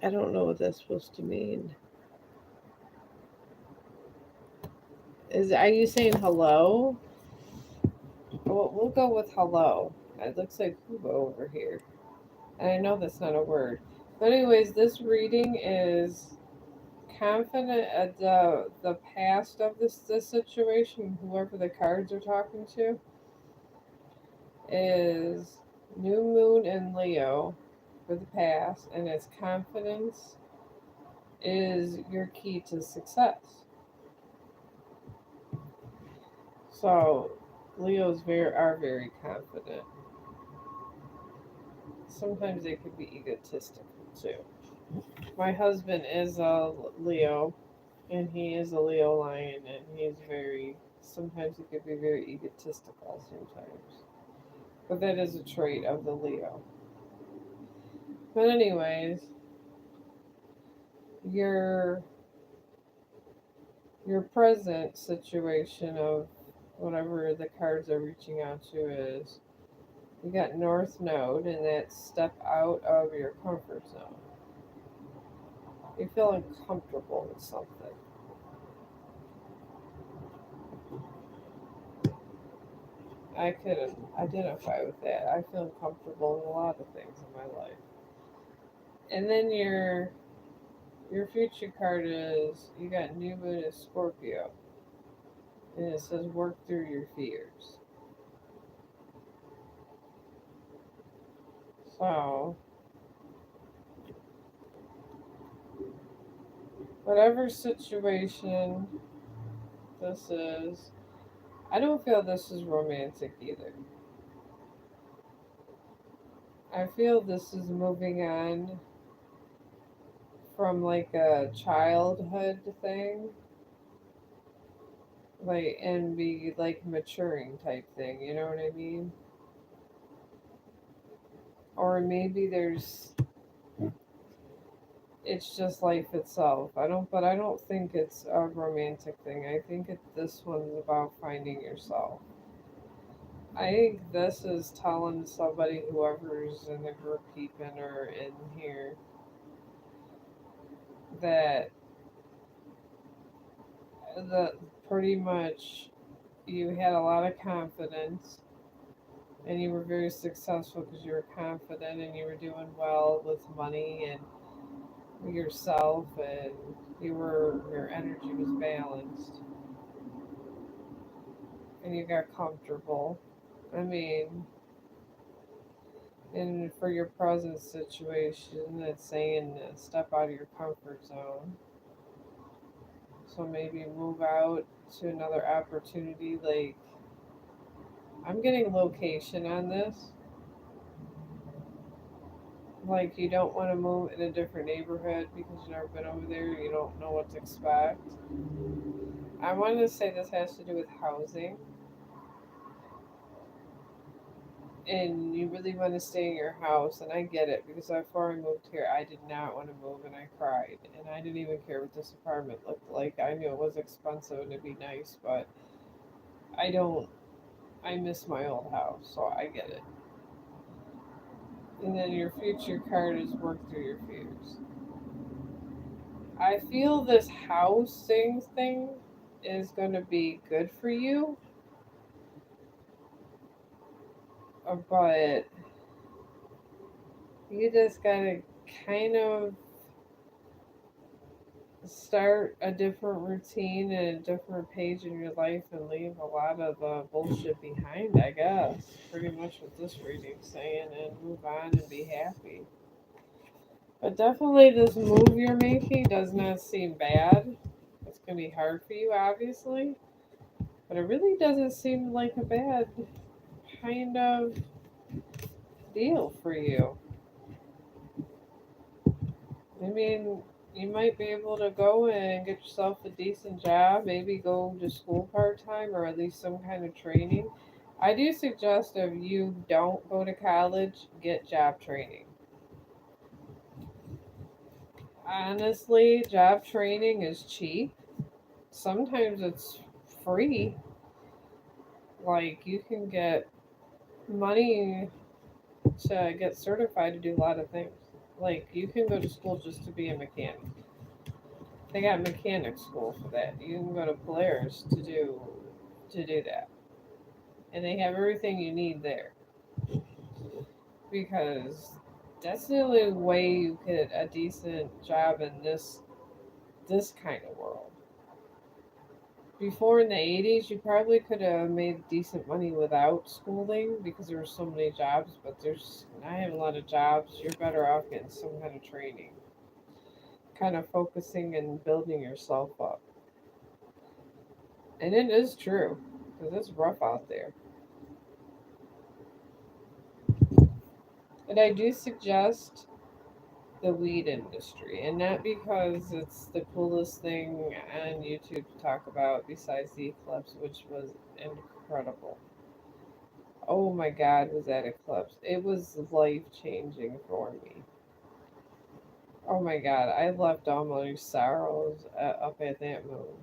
I don't know what that's supposed to mean. Are you saying hello? We'll go with hello. It looks like Huba over here. And I know that's not a word. But anyways, this reading is confident at the past of this situation, whoever the cards are talking to, is New Moon and Leo for the past, and its confidence is your key to success. So Leos are very confident. Sometimes they could be egotistical too. My husband is a Leo, and he is a Leo lion, and he is very. Sometimes he could be very egotistical. Sometimes, but that is a trait of the Leo. But anyways, your your present situation of whatever the cards are reaching out to is you got North Node, and that's step out of your comfort zone. You feel uncomfortable with something. I could identify with that. I feel uncomfortable in a lot of things in my life. And then your future card is you got New Moon as Scorpio, and it says work through your fears. So whatever situation this is, I don't feel this is romantic either. I feel this is moving on from like a childhood thing, like and be like maturing type thing, you know what I mean? Or maybe there's it's just life itself. I don't think it's a romantic thing. I think this one's about finding yourself. I think this is telling somebody, whoever's in the group keeping or in here, that the pretty much you had a lot of confidence and you were very successful because you were confident and you were doing well with money and yourself, and your energy was balanced and you got comfortable. I mean, and for your present situation, it's saying step out of your comfort zone. So maybe move out to another opportunity. Like, I'm getting location on this. Like, you don't want to move in a different neighborhood because you've never been over there. You don't know what to expect. I wanted to say this has to do with housing. And you really want to stay in your house, and I get it because before I moved here, I did not want to move, and I cried, and I didn't even care what this apartment looked like. I knew it was expensive and it'd be nice, but I don't. I miss my old house, so I get it. And then your future card is work through your fears. I feel this housing thing is going to be good for you, but you just gotta kind of start a different routine and a different page in your life and leave a lot of the bullshit behind, I guess. Pretty much what this reading's saying, and move on and be happy. But definitely, this move you're making does not seem bad. It's going to be hard for you, obviously, but it really doesn't seem like a bad kind of deal for you. I mean, you might be able to go and get yourself a decent job, maybe go to school part time or at least some kind of training. I do suggest if you don't go to college, get job training. Honestly, job training is cheap. Sometimes it's free. Like, you can get money to get certified to do a lot of things. Like, you can go to school just to be a mechanic. They got mechanic school for that. You can go to Polaris to do that, and they have everything you need there because that's the only way you get a decent job in this kind of world. Before in the 80s, you probably could have made decent money without schooling because there were so many jobs, but there's not a lot of jobs. You're better off getting some kind of training, kind of focusing and building yourself up. And it is true because it's rough out there. And I do suggest the weed industry, and not because it's the coolest thing on YouTube to talk about besides the eclipse, which was incredible. Oh my God, was that eclipse? It was life changing for me. Oh my god, I left all my sorrows up at that moon.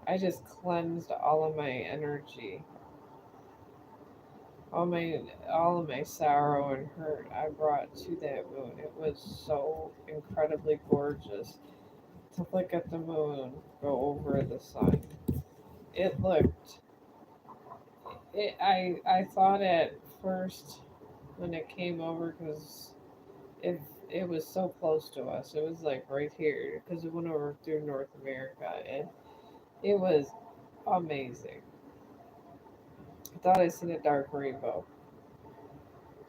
I just cleansed all of my energy, all of my sorrow and hurt I brought to that moon. It was so incredibly gorgeous to look at the moon go over the sun. It looked I thought at first when it came over because it it was so close to us. It was like right here because it went over through North America and it was amazing. I thought I seen a dark rainbow.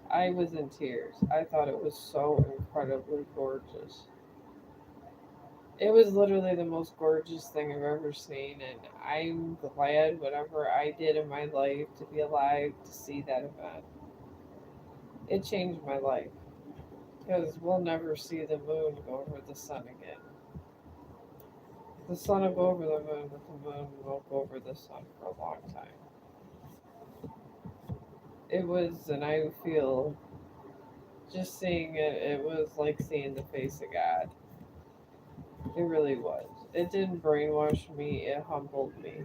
I was in tears. I thought it was so incredibly gorgeous. It was literally the most gorgeous thing I've ever seen, and I'm glad whatever I did in my life to be alive to see that event. It changed my life because we'll never see the moon go over the sun again. The sun will go over the moon, but the moon won't go over the sun for a long time. It was, and I feel just seeing it, it was like seeing the face of God. It really was. It didn't brainwash me, it humbled me.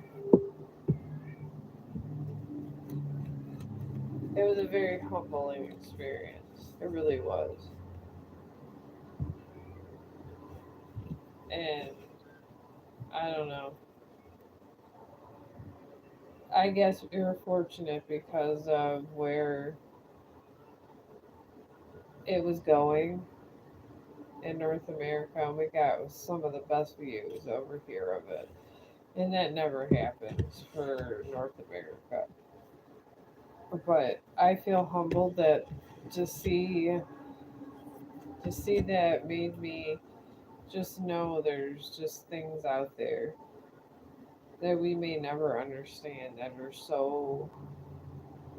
It was a very humbling experience. It really was. And I don't know. I guess we were fortunate because of where it was going in North America, and we got some of the best views over here of it. And that never happens for North America. But I feel humbled that to see to see that made me just know there's just things out there that we may never understand that are so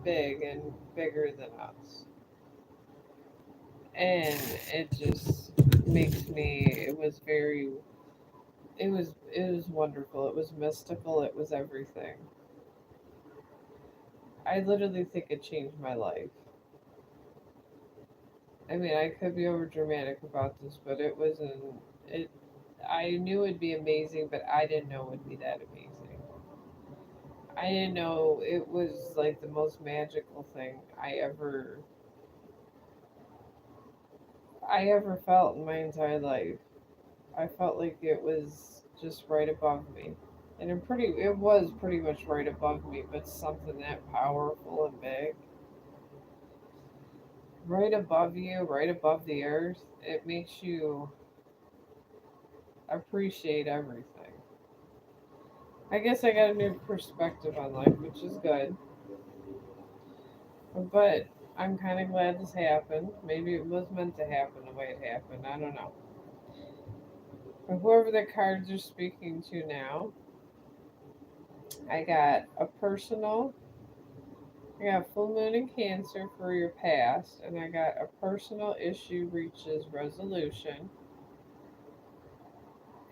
big and bigger than us. And it just makes me it was wonderful. It was mystical. It was everything. I literally think it changed my life. I mean, I could be over dramatic about this, but it wasn't it I knew it'd be amazing, but I didn't know it would be that amazing. I didn't know it was like the most magical thing I ever felt in my entire life. I felt like it was just right above me. And it was pretty much right above me, but something that powerful and big. Right above you, right above the earth, it makes you appreciate everything. I guess I got a new perspective on life, which is good. But I'm kind of glad this happened. Maybe it was meant to happen the way it happened. I don't know. But whoever the cards are speaking to now, I got a personal, I got full moon in Cancer for your past, and I got a personal issue reaches resolution,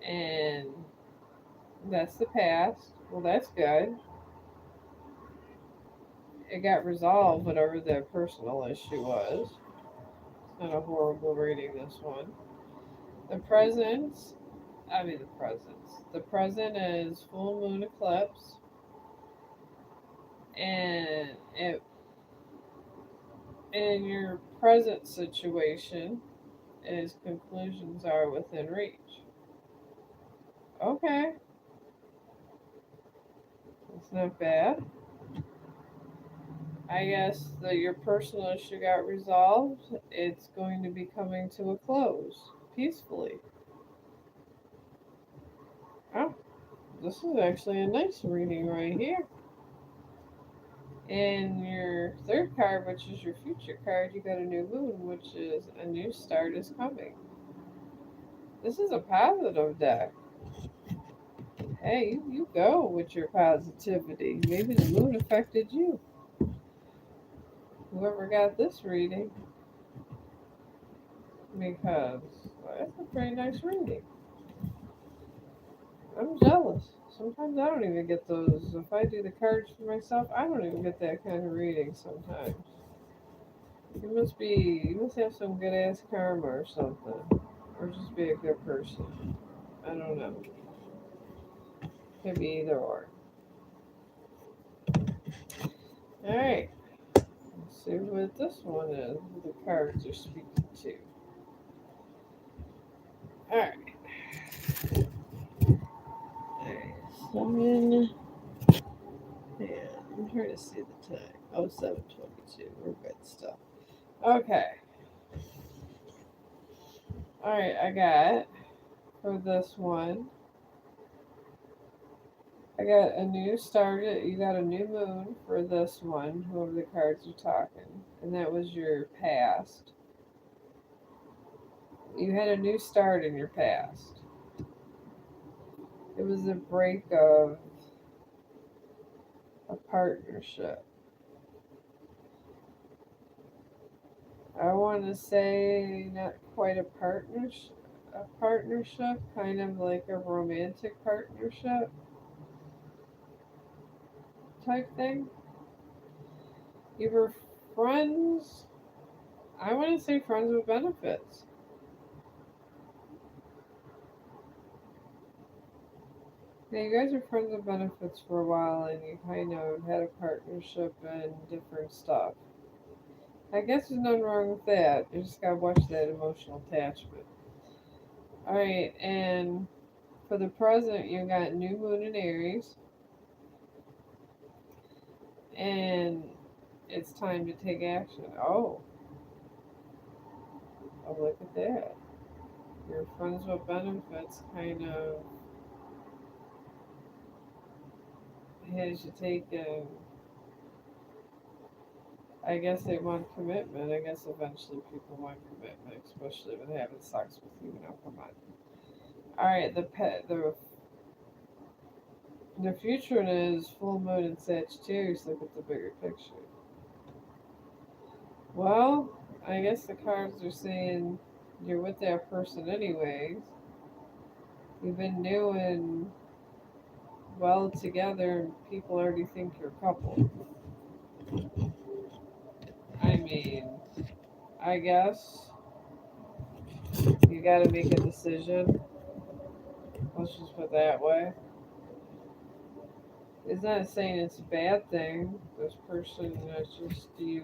and that's the past. Well, that's good. It got resolved, whatever the personal issue was. It's not a horrible reading, this one. The present, the presence. The present is full moon eclipse, and it in your present situation is conclusions are within reach. Okay, that's not bad. I guess that your personal issue got resolved. It's going to be coming to a close peacefully. Oh, this is actually a nice reading right here. In your third card, which is your future card, you got a new moon, which is a new start is coming. This is a positive deck. Hey, you go with your positivity. Maybe the moon affected you. Whoever got this reading, because that's a pretty nice reading. I'm jealous. Sometimes I don't even get those. If I do the cards for myself, I don't even get that kind of reading sometimes. You must have some good ass karma or something. Or just be a good person. I don't know. Could be either or. Alright. Let's see what this one is. Who the cards are speaking to. Alright. Alright. 7. Yeah, I'm trying to see the time. Oh, 7:22. We're good still. Okay. Alright, I got for this one. I got a new star. You got a new moon for this one, whoever the cards are talking. And that was your past. You had a new start in your past. It was a break of a partnership. I want to say not quite a partnership, kind of like a romantic partnership type thing. You were friends. I want to say friends with benefits. Yeah, you guys are friends with benefits for a while, and you kind of had a partnership and different stuff. I guess there's nothing wrong with that. You just gotta watch that emotional attachment. All right, and for the present, you got new moon in Aries, and it's time to take action. Oh, look at that. Your friends with benefits kind of has you taking. I guess they want commitment. I guess eventually people want commitment, especially when having sex with you. Come on. All right, the future is full moon in Sagittarius. Look at the bigger picture. Well, I guess the cards are saying you're with that person anyways. You've been doing well together, and people already think you're a couple. I mean, I guess you got to make a decision. Let's just put it that way. It's not saying it's a bad thing. This person is just you.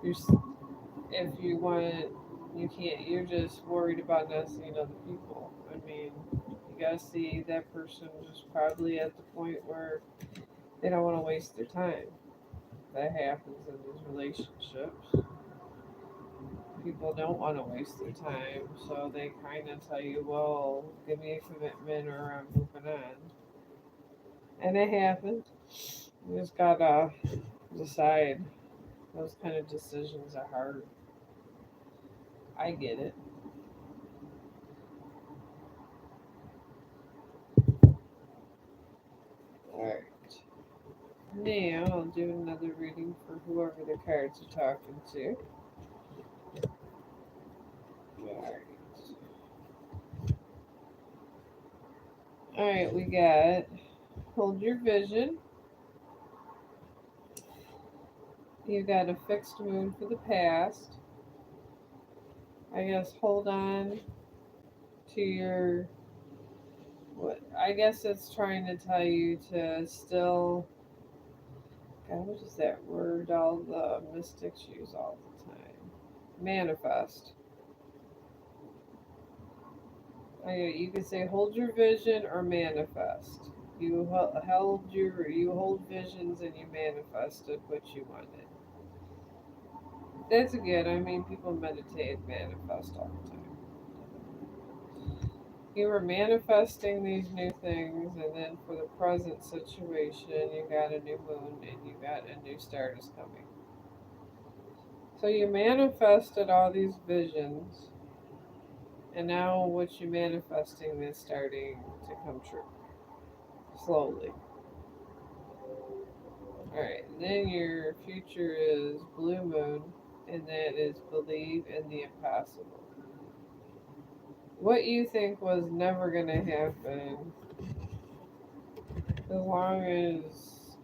You're, if you want, you can't. You're just worried about not seeing other people. I mean, you gotta see that person is probably at the point where they don't want to waste their time. That happens in these relationships. People don't want to waste their time, so they kind of tell you, "Well, give me a commitment, or I'm moving on." And it happens. You just gotta decide. Those kind of decisions are hard. I get it. Alright. Now I'll do another reading for whoever the cards are talking to. Alright. Alright, we got hold your vision. You got a fixed moon for the past. I guess hold on to your what I guess it's trying to tell you to still God, what is that word all the mystics use all the time? Manifest. Okay, you could say hold your vision or manifest. You hold visions and you manifested what you wanted. That's good. I mean, people meditate and manifest all the time. You were manifesting these new things, and then for the present situation, you got a new moon and you got a new start is coming. So you manifested all these visions, and now what you're manifesting is starting to come true slowly. Alright, then your future is blue moon, and that is believe in the impossible. What you think was never going to happen, as long as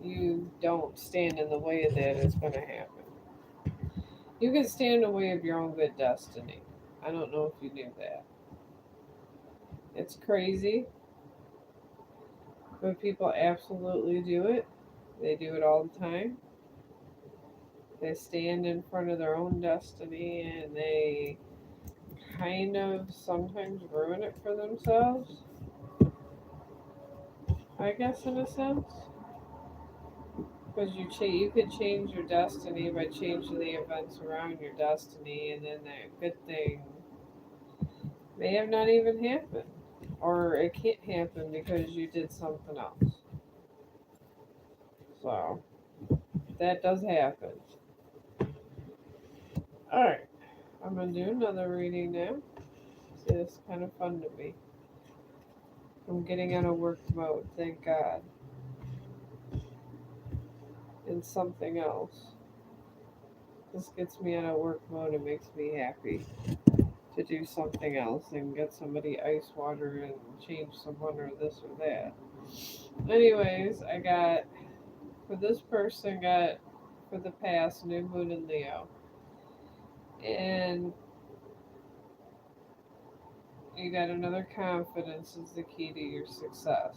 you don't stand in the way of that, it's going to happen. You can stand in the way of your own good destiny. I don't know if you knew that. It's crazy, but people absolutely do it. They do it all the time. They stand in front of their own destiny and they kind of sometimes ruin it for themselves, I guess, in a sense. Because you could change your destiny by changing the events around your destiny, and then that good thing may have not even happened. Or it can't happen because you did something else. So, that does happen. Alright, I'm going to do another reading now. See, this is kind of fun to me. I'm getting out of work mode, thank God. And something else. This gets me out of work mode and makes me happy to do something else and get somebody ice water and change someone or this or that. Anyways, I got for this person got for the past new moon in Leo. And you got another confidence is the key to your success.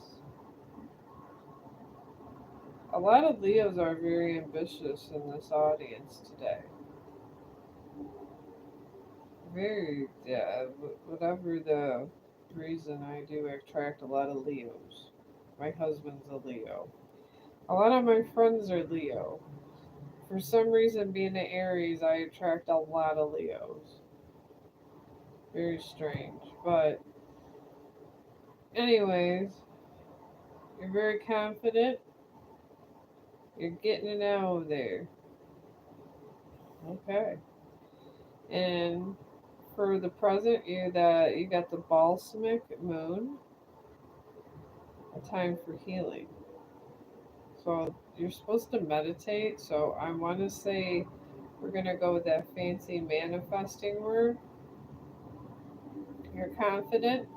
A lot of Leos are very ambitious in this audience today. Very, yeah, whatever the reason I do attract a lot of Leos. My husband's a Leo. A lot of my friends are Leo. For some reason, being an Aries, I attract a lot of Leos. Very strange. But, anyways, you're very confident. You're getting it out of there. Okay. And for the present, you got the balsamic moon, a time for healing. So you're supposed to meditate. So I want to say we're gonna go with that fancy manifesting word. You're confident,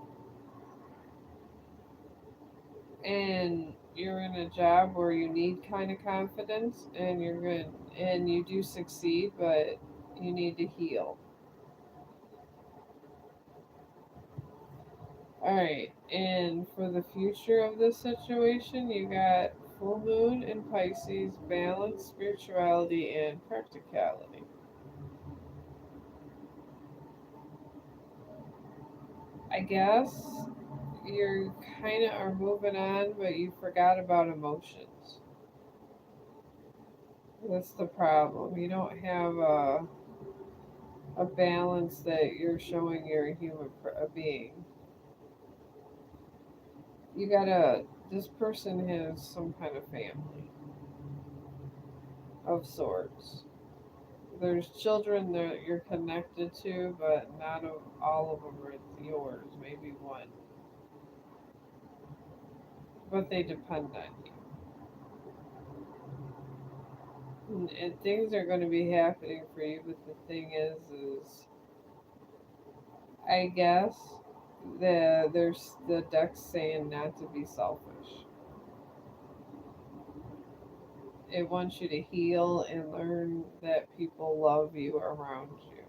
and you're in a job where you need kind of confidence, and you're good, and you do succeed, but you need to heal. All right, and for the future of this situation, you got full moon in Pisces, balance, spirituality, and practicality. I guess you kind of are moving on, but you forgot about emotions. That's the problem. You don't have a balance that you're showing you're a a being. You gotta, this person has some kind of family of sorts. There's children that you're connected to, but not of all of them are yours. Maybe one, but they depend on you. And things are going to be happening for you. But the thing is I guess there's the deck saying not to be selfish. It wants you to heal and learn that people love you around you.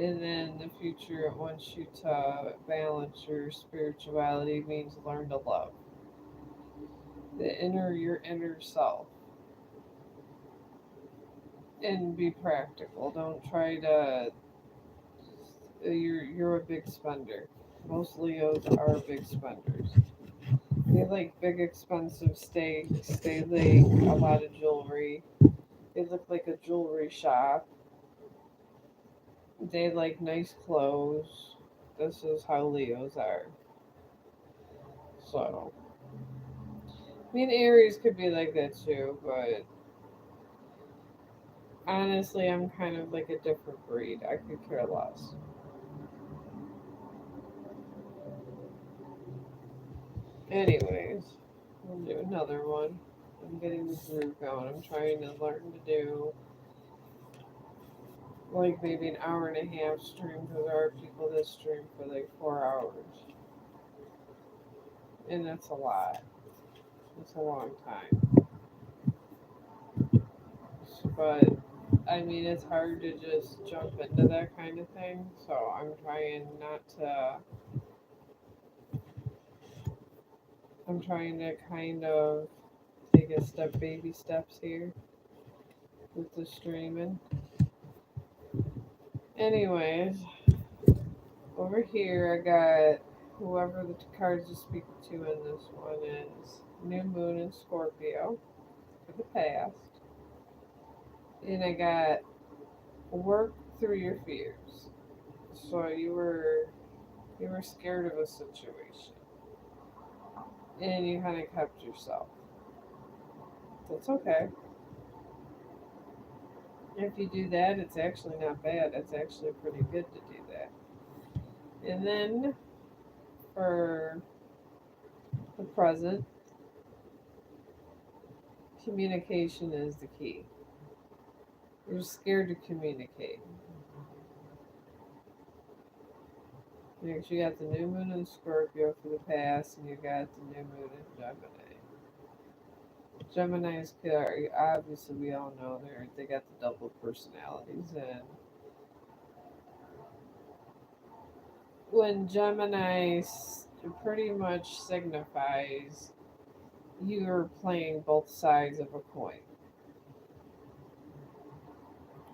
And then in the future, it wants you to balance your spirituality, means learn to love your inner self, and be practical. Don't try to. You're a big spender. Most Leos are big spenders. They like big expensive steaks. They like a lot of jewelry. They look like a jewelry shop. They like nice clothes. This is how Leos are. So, I mean, Aries could be like that too, but honestly, I'm kind of like a different breed. I could care less. Anyways, we'll do another one. I'm getting the groove going. I'm trying to learn to do like maybe an hour and a half stream because there are people that stream for like 4 hours, and that's a lot. It's a long time. But I mean, it's hard to just jump into that kind of thing. So I'm trying not to. I'm trying to kind of take a step, baby steps here with the streaming. Anyways, over here I got whoever the cards are speaking to in this one is New Moon in Scorpio for the past. And I got work through your fears. So you were scared of a situation and you kind of kept yourself. That's okay. If you do that, it's actually not bad. It's actually pretty good to do that. And then for the present, communication is the key. You're scared to communicate. Because you got the new moon in Scorpio for the past, and you got the new moon in Gemini. Gemini's obviously we all know they got the double personalities, and when Gemini pretty much signifies you're playing both sides of a coin.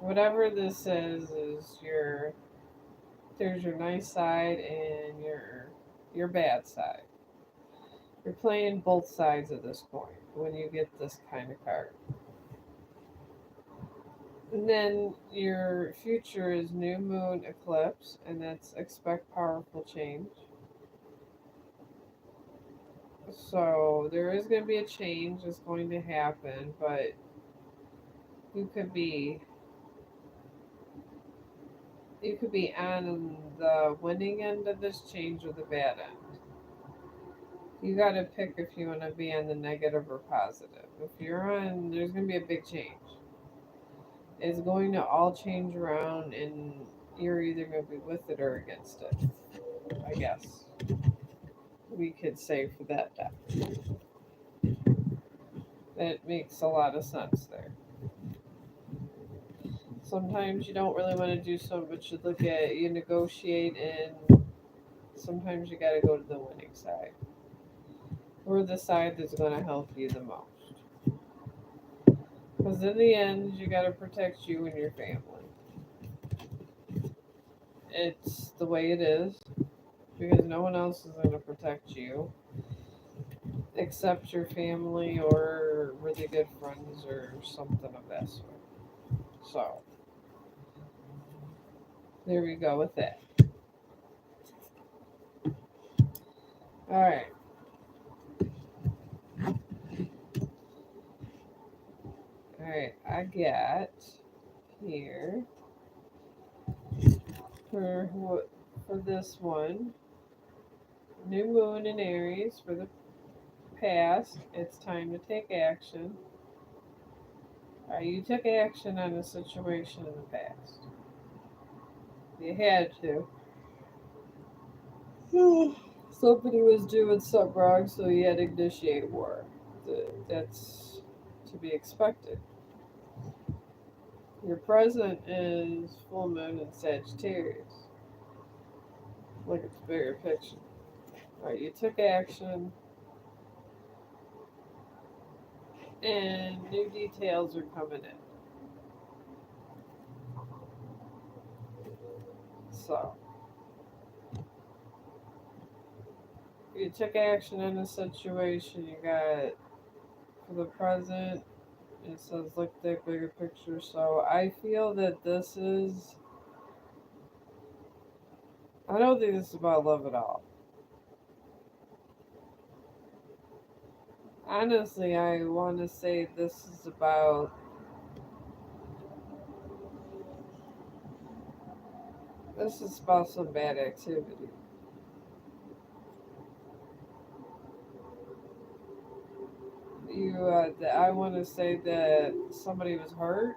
Whatever this is there's your nice side and your bad side. You're playing both sides of this coin when you get this kind of card. And then your future is new moon eclipse, and that's expect powerful change. So there is going to be a change that's going to happen, but you could be you could be on the winning end of this change or the bad end. You got to pick if you want to be on the negative or positive. If you're on, there's going to be a big change. It's going to all change around, and you're either going to be with it or against it. I guess we could say for that depth. That makes a lot of sense there. Sometimes you don't really want to do so much. You negotiate, and sometimes you got to go to the winning side or the side that's going to help you the most. Because in the end, you got to protect you and your family. It's the way it is because no one else is going to protect you except your family or really good friends or something of that sort. So, there we go with that. Alright. Alright, I got here for this one. New moon in Aries for the past. It's time to take action. You took action on a situation in the past. You had to. Somebody was doing something wrong, so you had to initiate war. That's to be expected. Your present is full moon in Sagittarius. Look at the bigger picture. Alright, you took action, and new details are coming in. So, you took action in a situation. You got for the present. It says look at the bigger picture. So I feel that this is. I don't think this is about love at all. Honestly, I want to say this is about. This is about some bad activity. I want to say that somebody was hurt.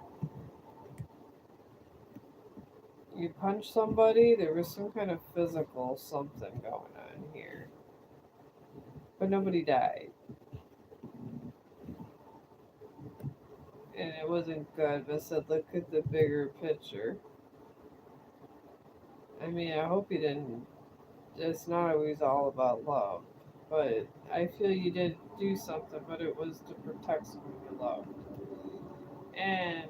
You punched somebody. There was some kind of physical something going on here, but nobody died. and it wasn't good, but said, look at the bigger picture. I mean, I hope you didn't. It's not always all about love, but I feel you did do something, but it was to protect someone you love. And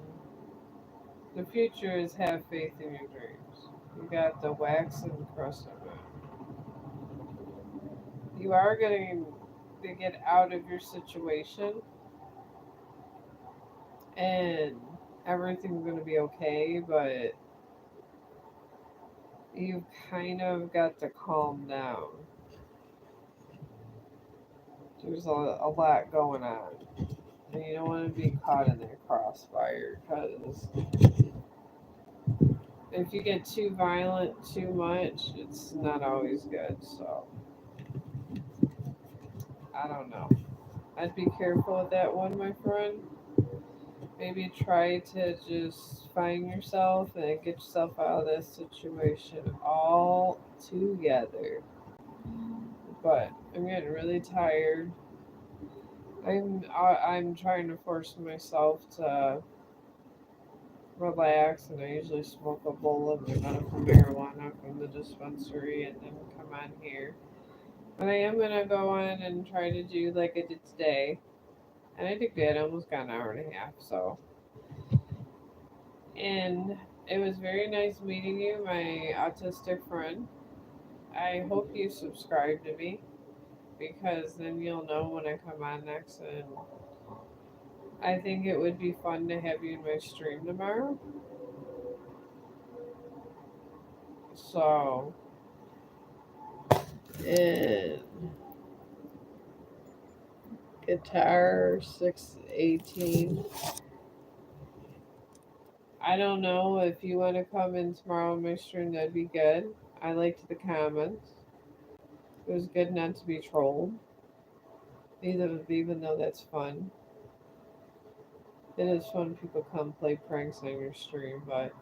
the future is have faith in your dreams. You got the wax and the crust of it. You are going to get out of your situation, and everything's going to be okay, but you've kind of got to calm down. There's a lot going on. And you don't want to be caught in that crossfire because if you get too violent too much, it's not always good. So, I don't know. I'd be careful with that one, my friend. Maybe try to just find yourself and get yourself out of that situation all together. But I'm getting really tired. I'm trying to force myself to relax, and I usually smoke a bowl of the medical marijuana from the dispensary and then come on here. But I am gonna go on and try to do like I did today, and I did good. I almost got an hour and a half. So, and it was very nice meeting you, my autistic friend. I hope you subscribe to me because then you'll know when I come on next. And I think it would be fun to have you in my stream tomorrow. So, and guitar 618. I don't know if you want to come in tomorrow on my stream, that'd be good. I liked the comments. It was good not to be trolled, even though that's fun. It is fun people come play pranks on your stream, but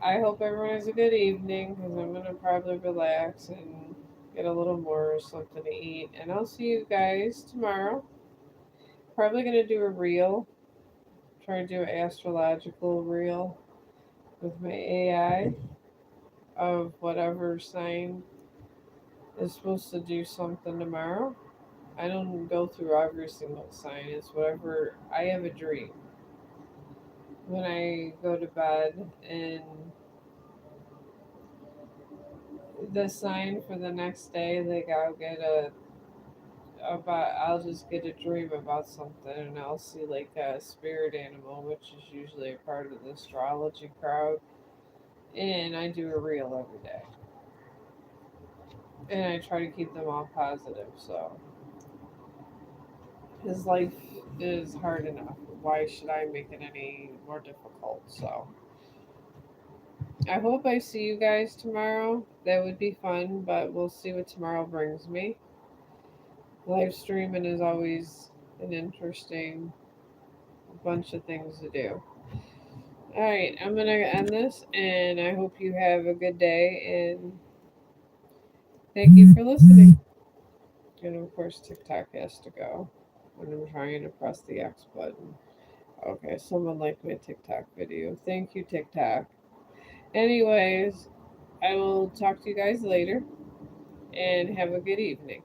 I hope everyone has a good evening because I'm gonna probably relax and get a little more something to eat. And I'll see you guys tomorrow. Probably gonna do a reel, try to do an astrological reel with my AI of whatever sign is supposed to do something tomorrow. I don't go through every single sign. It's whatever I have a dream when I go to bed, and the sign for the next day, like I'll just get a dream about something, and I'll see like a spirit animal, which is usually a part of the astrology crowd, and I do a reel every day, and I try to keep them all positive. So his life is hard enough. Why should I make it any more difficult? So I hope I see you guys tomorrow. That would be fun, but we'll see what tomorrow brings me. Live streaming is always an interesting bunch of things to do. Alright, I'm gonna end this, and I hope you have a good day, and thank you for listening. And of course, TikTok has to go when I'm trying to press the X button. Okay, someone liked my TikTok video. Thank you, TikTok. Anyways, I will talk to you guys later, and have a good evening.